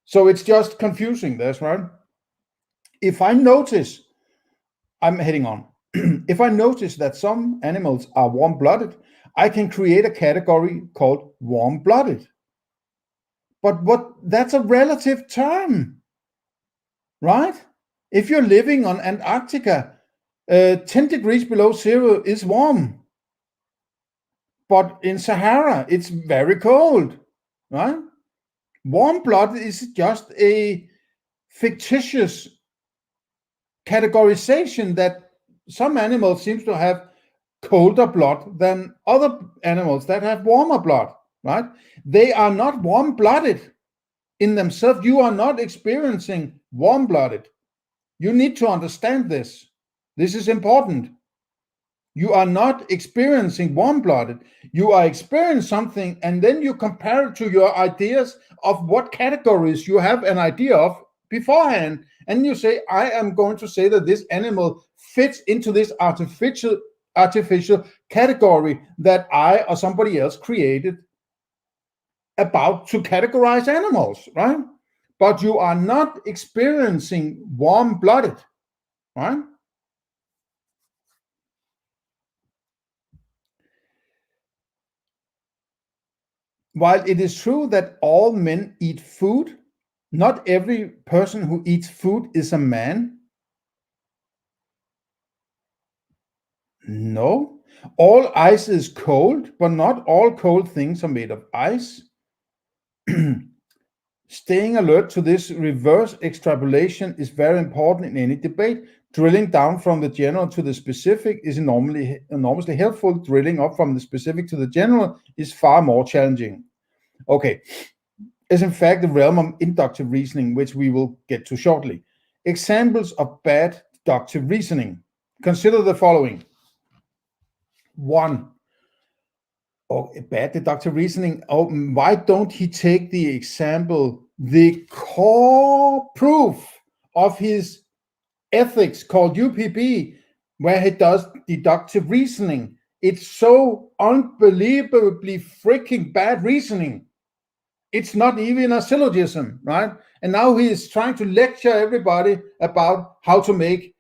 So it's just confusing, that's right. If I notice, I'm heading on. If I notice that some animals are warm-blooded, I can create a category called warm-blooded. But that's a relative term, right? If you're living on Antarctica, 10 degrees below zero is warm. But in Sahara, it's very cold, right? Warm-blooded is just a fictitious categorization that some animals seem to have colder blood than other animals that have warmer blood, right? They are not warm-blooded in themselves. You are not experiencing warm-blooded. You need to understand this. This is important. You are not experiencing warm-blooded. You are experiencing something, and then you compare it to your ideas of what categories you have an idea of beforehand. And you say, I am going to say that this animal fits into this artificial category that I or somebody else created about to categorize animals, right? But you are not experiencing warm-blooded, right? While it is true that all men eat food, not every person who eats food is a man. No. All ice is cold, but not all cold things are made of ice. Staying alert to this reverse extrapolation is very important in any debate. Drilling down from the general to the specific is enormously helpful. Drilling up from the specific to the general is far more challenging. Okay, is in fact the realm of inductive reasoning, which we will get to shortly. Examples of bad deductive reasoning. Consider the following. 1. Bad deductive reasoning. Why don't he take the example, the core proof of his ethics called UPB, where he does deductive reasoning? It's so unbelievably freaking bad reasoning. It's not even a syllogism, right? And now he is trying to lecture everybody about how to make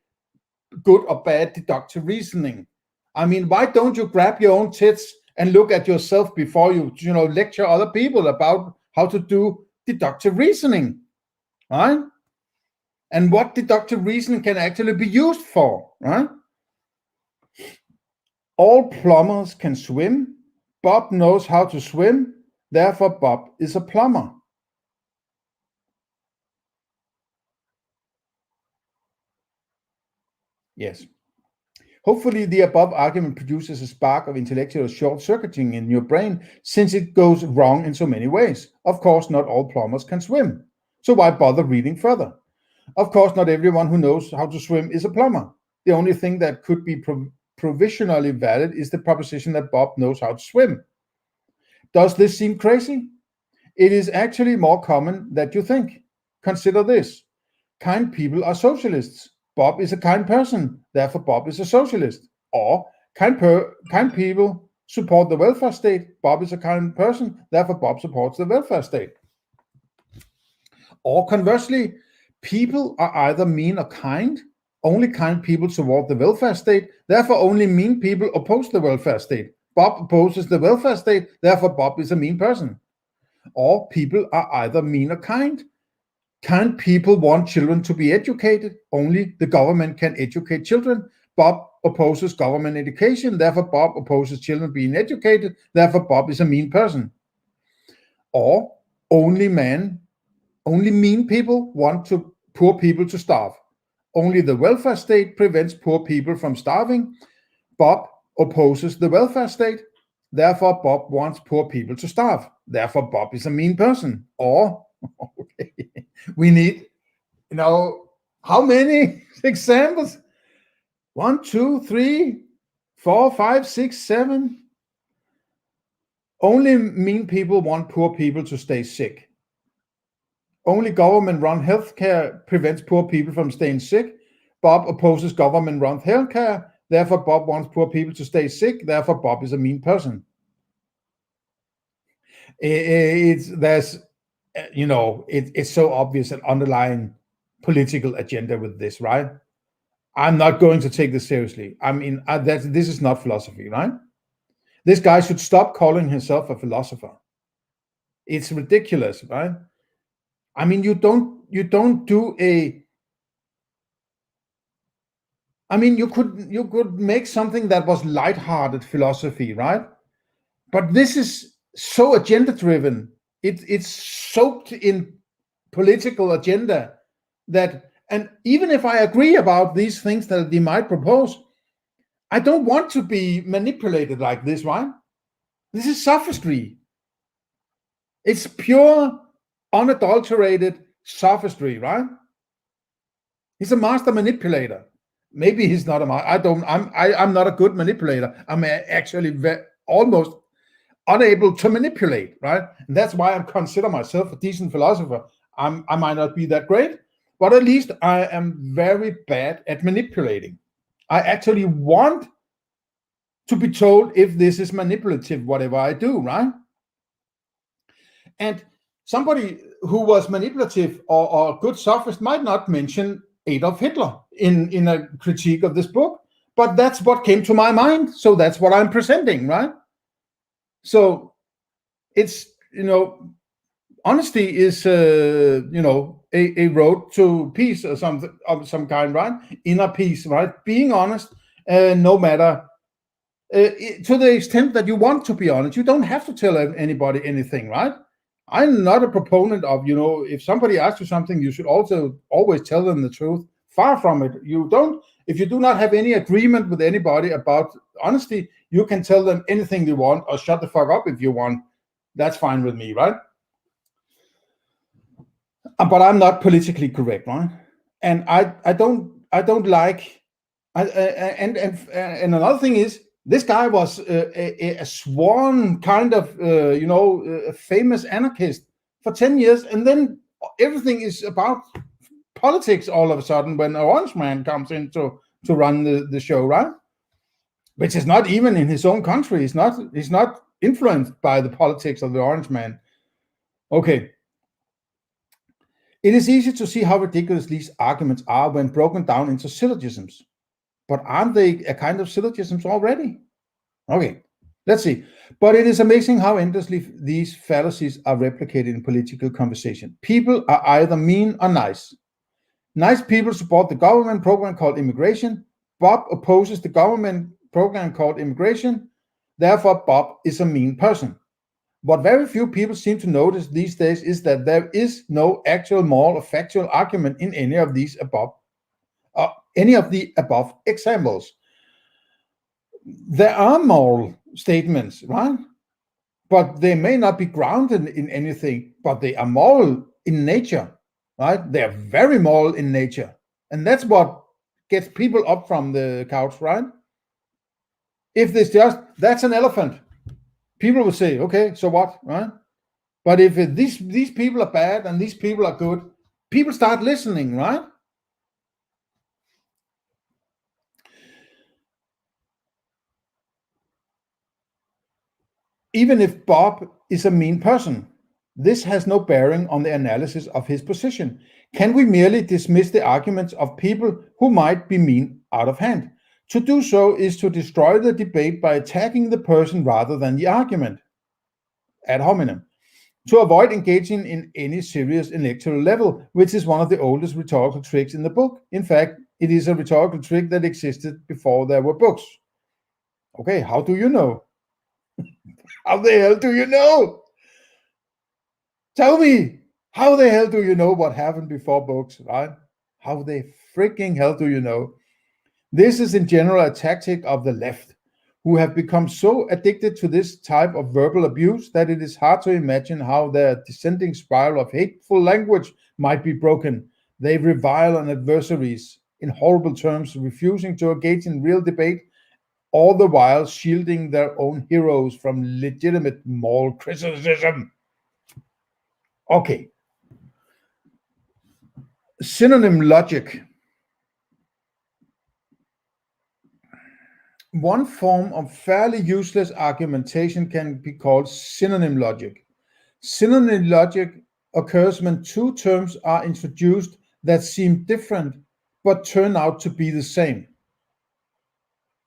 good or bad deductive reasoning. I mean, why don't you grab your own tits and look at yourself before you lecture other people about how to do deductive reasoning, right? And what deductive reasoning can actually be used for, right? All plumbers can swim. Bob knows how to swim. Therefore, Bob is a plumber. Yes. Hopefully, the above argument produces a spark of intellectual short-circuiting in your brain, since it goes wrong in so many ways. Of course, not all plumbers can swim. So why bother reading further? Of course, not everyone who knows how to swim is a plumber. The only thing that could be provisionally valid is the proposition that Bob knows how to swim. Does this seem crazy? It is actually more common than you think. Consider this. Kind people are socialists. Bob is a kind person, therefore Bob is a socialist. Or kind people support the welfare state. Bob is a kind person, therefore Bob supports the welfare state. Or conversely, people are either mean or kind. Only kind people support the welfare state, therefore only mean people oppose the welfare state. Bob opposes the welfare state, therefore Bob is a mean person. Or people are either mean or kind. Kind people want children to be educated. Only the government can educate children. Bob opposes government education, therefore Bob opposes children being educated, therefore Bob is a mean person. Or only mean people want poor people to starve. Only the welfare state prevents poor people from starving. Bob opposes the welfare state, therefore Bob wants poor people to starve. Therefore Bob is a mean person. Or okay, we need, how many examples? 1, 2, 3, 4, 5, 6, 7. Only mean people want poor people to stay sick. Only government-run healthcare prevents poor people from staying sick. Bob opposes government-run healthcare. Therefore, Bob wants poor people to stay sick. Therefore, Bob is a mean person. It's so obvious an underlying political agenda with this, right? I'm not going to take this seriously. I mean, this is not philosophy, right? This guy should stop calling himself a philosopher. It's ridiculous, right? I mean, you don't do a. I mean, you could make something that was lighthearted philosophy, right? But this is so agenda-driven. It's soaked in political agenda that, and even if I agree about these things that they might propose, I don't want to be manipulated like this, right? This is sophistry. It's pure, unadulterated sophistry, right? He's a master manipulator. Maybe he's not I'm not a good manipulator. I'm actually almost unable to manipulate, right? And that's why I consider myself a decent philosopher. I might not be that great, but at least I am very bad at manipulating. I actually want to be told if this is manipulative, whatever I do, right? And somebody who was manipulative or a good sophist might not mention Adolf Hitler in a critique of this book, but that's what came to my mind, so that's what I'm presenting, right? So it's, honesty is, a road to peace or something of some kind, right? Inner peace, right? Being honest, no matter, to the extent that you want to be honest. You don't have to tell anybody anything, right? I'm not a proponent of, if somebody asks you something, you should also always tell them the truth. Far from it. If you do not have any agreement with anybody about honesty, you can tell them anything you want or shut the fuck up if you want. That's fine with me, right? But I'm not politically correct, right? And I don't like. And another thing is, this guy was a sworn kind of a famous anarchist for 10 years, and then everything is about politics all of a sudden when an orange man comes in to run the show, right? Which is not even in his own country. He's not influenced by the politics of the orange man. Okay. It is easy to see how ridiculous these arguments are when broken down into syllogisms. But aren't they a kind of syllogisms already? Okay, let's see. But it is amazing how endlessly these fallacies are replicated in political conversation. People are either mean or nice. Nice people support the government program called immigration. Bob opposes the government program called immigration. Therefore, Bob is a mean person. What very few people seem to notice these days is that there is no actual moral or factual argument in any of the above examples. There are moral statements, right? But they may not be grounded in anything, but they are moral in nature, right? They are very moral in nature. And that's what gets people up from the couch, right? If there's just, that's an elephant, people will say, okay, so what, right? But if these people are bad and these people are good, people start listening, right? Even if Bob is a mean person, this has no bearing on the analysis of his position. Can we merely dismiss the arguments of people who might be mean out of hand? To do so is to destroy the debate by attacking the person rather than the argument, ad hominem, to avoid engaging in any serious intellectual level, which is one of the oldest rhetorical tricks in the book. In fact, it is a rhetorical trick that existed before there were books. Okay, how do you know? How the hell do you know? Tell me, how the hell do you know what happened before books, right? How the freaking hell do you know? This is in general a tactic of the left, who have become so addicted to this type of verbal abuse that it is hard to imagine how their descending spiral of hateful language might be broken. They revile on adversaries in horrible terms, refusing to engage in real debate, all the while shielding their own heroes from legitimate moral criticism. Okay. Synonym logic. One form of fairly useless argumentation can be called synonym logic. Synonym logic occurs when two terms are introduced that seem different but turn out to be the same.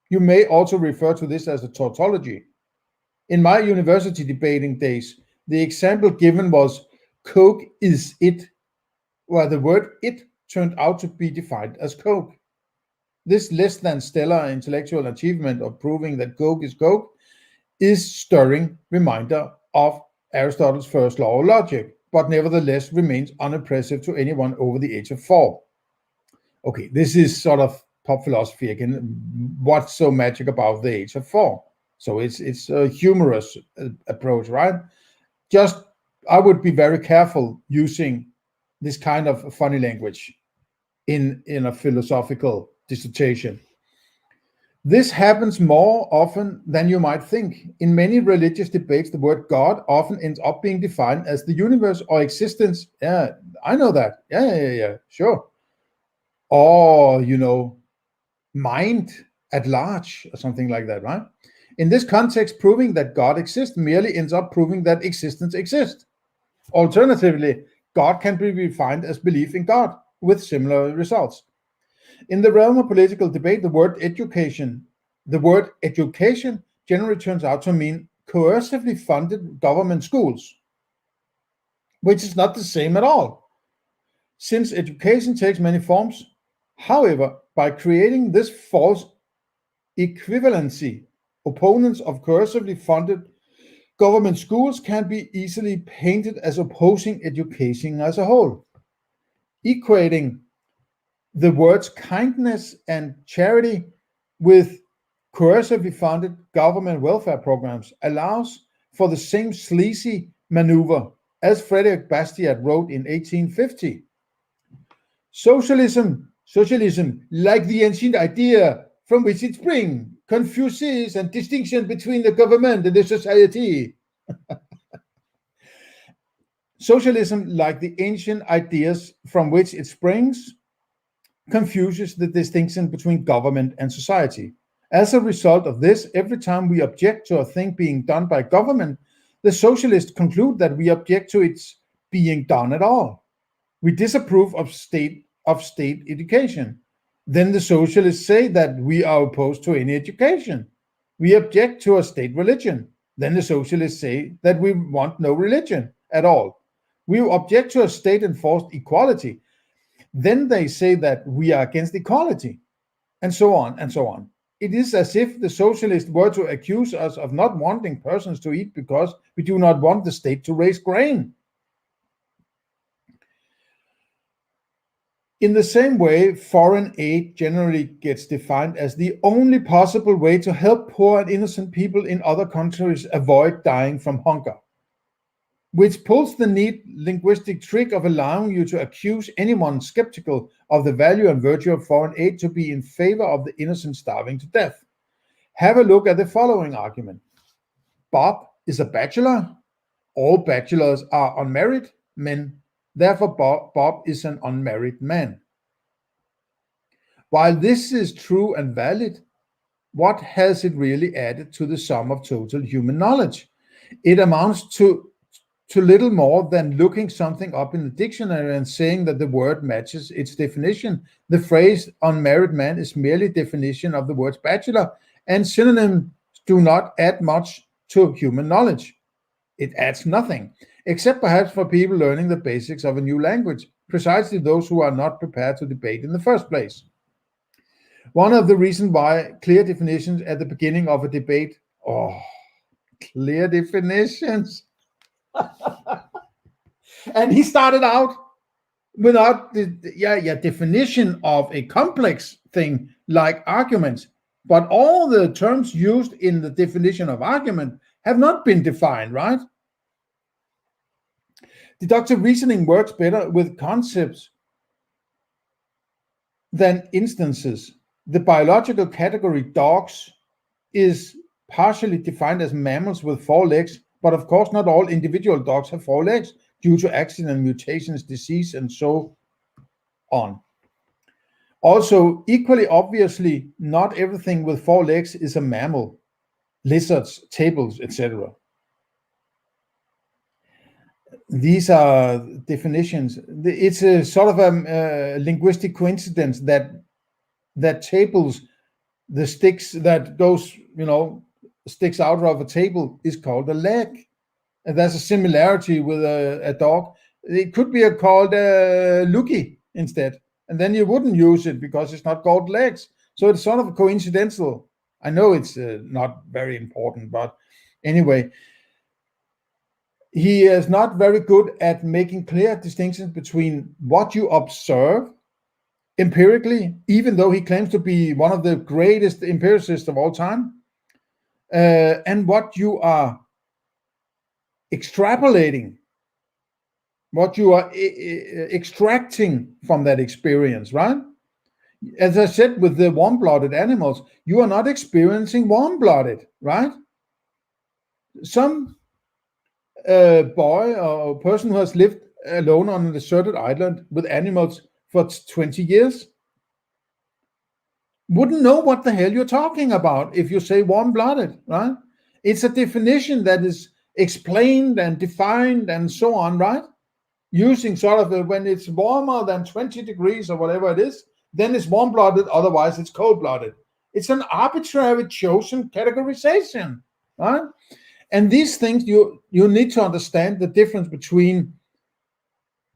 You may also refer to this as a tautology. In my university debating days, the example given was Coke is it, where the word it turned out to be defined as Coke. This less than stellar intellectual achievement of proving that Coke is stirring reminder of Aristotle's first law of logic, but nevertheless remains unimpressive to anyone over the age of 4. Okay, this is sort of pop philosophy again. What's so magic about the age of 4? So it's a humorous approach, right? Just, I would be very careful using this kind of funny language in a philosophical dissertation. This happens more often than you might think. In many religious debates, the word God often ends up being defined as the universe or existence. Yeah, I know that. Yeah, sure. Or, mind at large or something like that, right? In this context, proving that God exists merely ends up proving that existence exists. Alternatively, God can be defined as belief in God with similar results. In the realm of political debate, the word education generally turns out to mean coercively funded government schools, which is not the same at all, since education takes many forms. However, by creating this false equivalency, opponents of coercively funded government schools can be easily painted as opposing education as a whole. Equating the words kindness and charity with coercively funded government welfare programs allows for the same sleazy maneuver as Frederick Bastiat wrote in 1850. Socialism, like the ancient idea from which it springs, confuses and distinction between the government and the society. Socialism, like the ancient ideas from which it springs, confuses the distinction between government and society. As a result of this, every time we object to a thing being done by government, the socialists conclude that we object to its being done at all. We disapprove of state education. Then the socialists say that we are opposed to any education. We object to a state religion. Then the socialists say that we want no religion at all. We object to a state-enforced equality. Then they say that we are against equality, and so on and so on. It is as if the socialists were to accuse us of not wanting persons to eat because we do not want the state to raise grain. In the same way, foreign aid generally gets defined as the only possible way to help poor and innocent people in other countries avoid dying from hunger, which pulls the neat linguistic trick of allowing you to accuse anyone skeptical of the value and virtue of foreign aid to be in favor of the innocent starving to death. Have a look at the following argument. Bob is a bachelor. All bachelors are unmarried men. Therefore, Bob is an unmarried man. While this is true and valid, what has it really added to the sum of total human knowledge? It amounts to little more than looking something up in the dictionary and saying that the word matches its definition. The phrase unmarried man is merely definition of the words bachelor, and synonyms do not add much to human knowledge. It adds nothing, except perhaps for people learning the basics of a new language, precisely those who are not prepared to debate in the first place. One of the reasons why clear definitions at the beginning of a debate, clear definitions. And he started out without the definition of a complex thing like arguments, but all the terms used in the definition of argument have not been defined, right? Deductive reasoning works better with concepts than instances. The biological category dogs is partially defined as mammals with 4 legs, but of course not all individual dogs have 4 legs due to accident, mutations, disease, and so on. Also, equally obviously, not everything with 4 legs is a mammal. Lizards, tables, etc. These are definitions. It's a sort of a linguistic coincidence that tables, the sticks that goes, sticks out of a table, is called a leg. And there's a similarity with a dog. It could be called a loogie instead, and then you wouldn't use it because it's not called legs. So it's sort of coincidental. I know it's not very important, but anyway, he is not very good at making clear distinctions between what you observe empirically, even though he claims to be one of the greatest empiricists of all time, and what you are extrapolating, what you are extracting from that experience, right? As I said, with the warm-blooded animals, you are not experiencing warm-blooded, right? Some boy or person who has lived alone on a deserted island with animals for 20 years wouldn't know what the hell you're talking about if you say warm-blooded, right? It's a definition that is explained and defined and so on, right? Using sort of when it's warmer than 20 degrees or whatever it is, then it's warm-blooded, otherwise it's cold-blooded. It's an arbitrary chosen categorization, right? And these things, you need to understand the difference between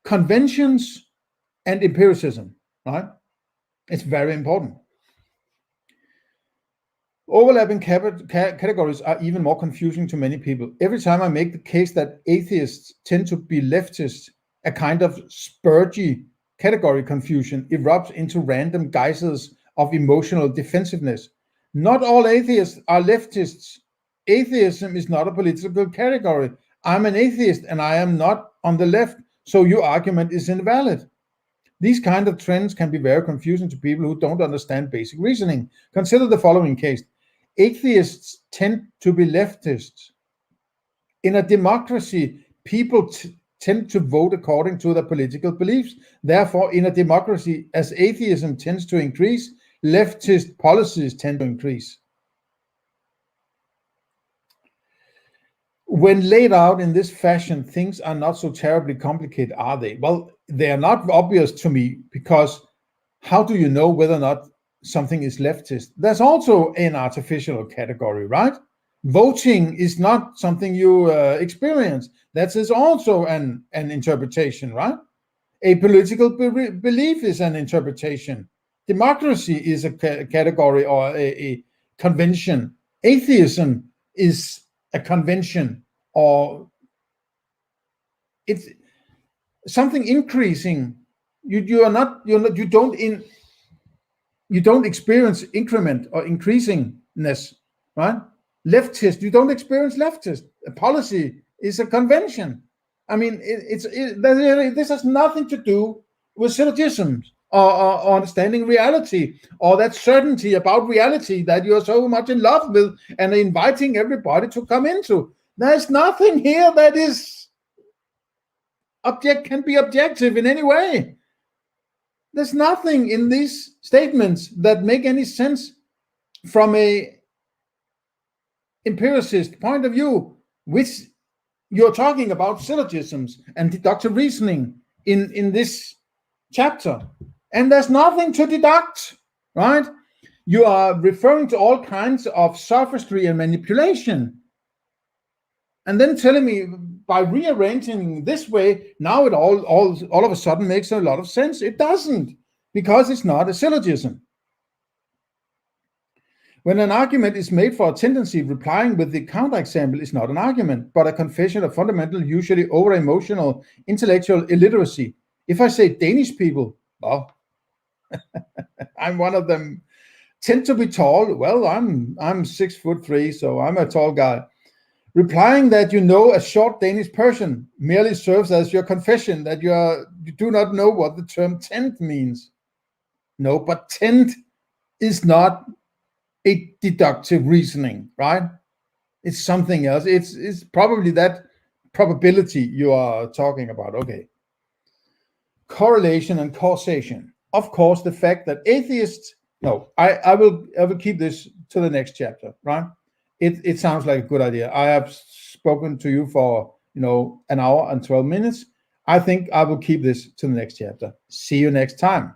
conventions and empiricism, right? It's very important. Overlapping categories are even more confusing to many people. Every time I make the case that atheists tend to be leftists, a kind of spurgy category confusion erupts into random guises of emotional defensiveness. Not all atheists are leftists. Atheism is not a political category. I'm an atheist and I am not on the left, so your argument is invalid. These kind of trends can be very confusing to people who don't understand basic reasoning. Consider the following case. Atheists tend to be leftists. In a democracy, people tend to vote according to their political beliefs. Therefore, in a democracy, as atheism tends to increase, leftist policies tend to increase. When laid out in this fashion, things are not so terribly complicated, are they? Well, they are not obvious to me, because how do you know whether or not something is leftist. That's also an artificial category, right? Voting is not something you experience. That is also an interpretation, right? A political belief is an interpretation. Democracy is a category or a convention. Atheism is a convention, or it's something increasing. You don't experience increment or increasingness, right? Leftist, you don't experience leftist. A policy is a convention. I mean, this has nothing to do with syllogisms or understanding reality, or that certainty about reality that you're so much in love with and inviting everybody to come into. There's nothing here that is can be objective in any way. There's nothing in these statements that make any sense from a empiricist point of view, which you're talking about syllogisms and deductive reasoning in this chapter. And there's nothing to deduct, right? You are referring to all kinds of sophistry and manipulation. And then telling me by rearranging this way, now it all of a sudden makes a lot of sense. It doesn't, because it's not a syllogism. When an argument is made for a tendency, replying with the counterexample is not an argument, but a confession of fundamental, usually over-emotional, intellectual illiteracy. If I say Danish people, well, I'm one of them, tend to be tall. Well, I'm 6'3", so I'm a tall guy. Replying that you know a short Danish person merely serves as your confession that you do not know what the term tent means. No, but tent is not a deductive reasoning, right? It's something else. It's probably that probability you are talking about. Okay. Correlation and causation. Of course, the fact that atheists, no, I will keep this to the next chapter, right? It sounds like a good idea. I have spoken to you for, an hour and 12 minutes. I think I will keep this to the next chapter. See you next time.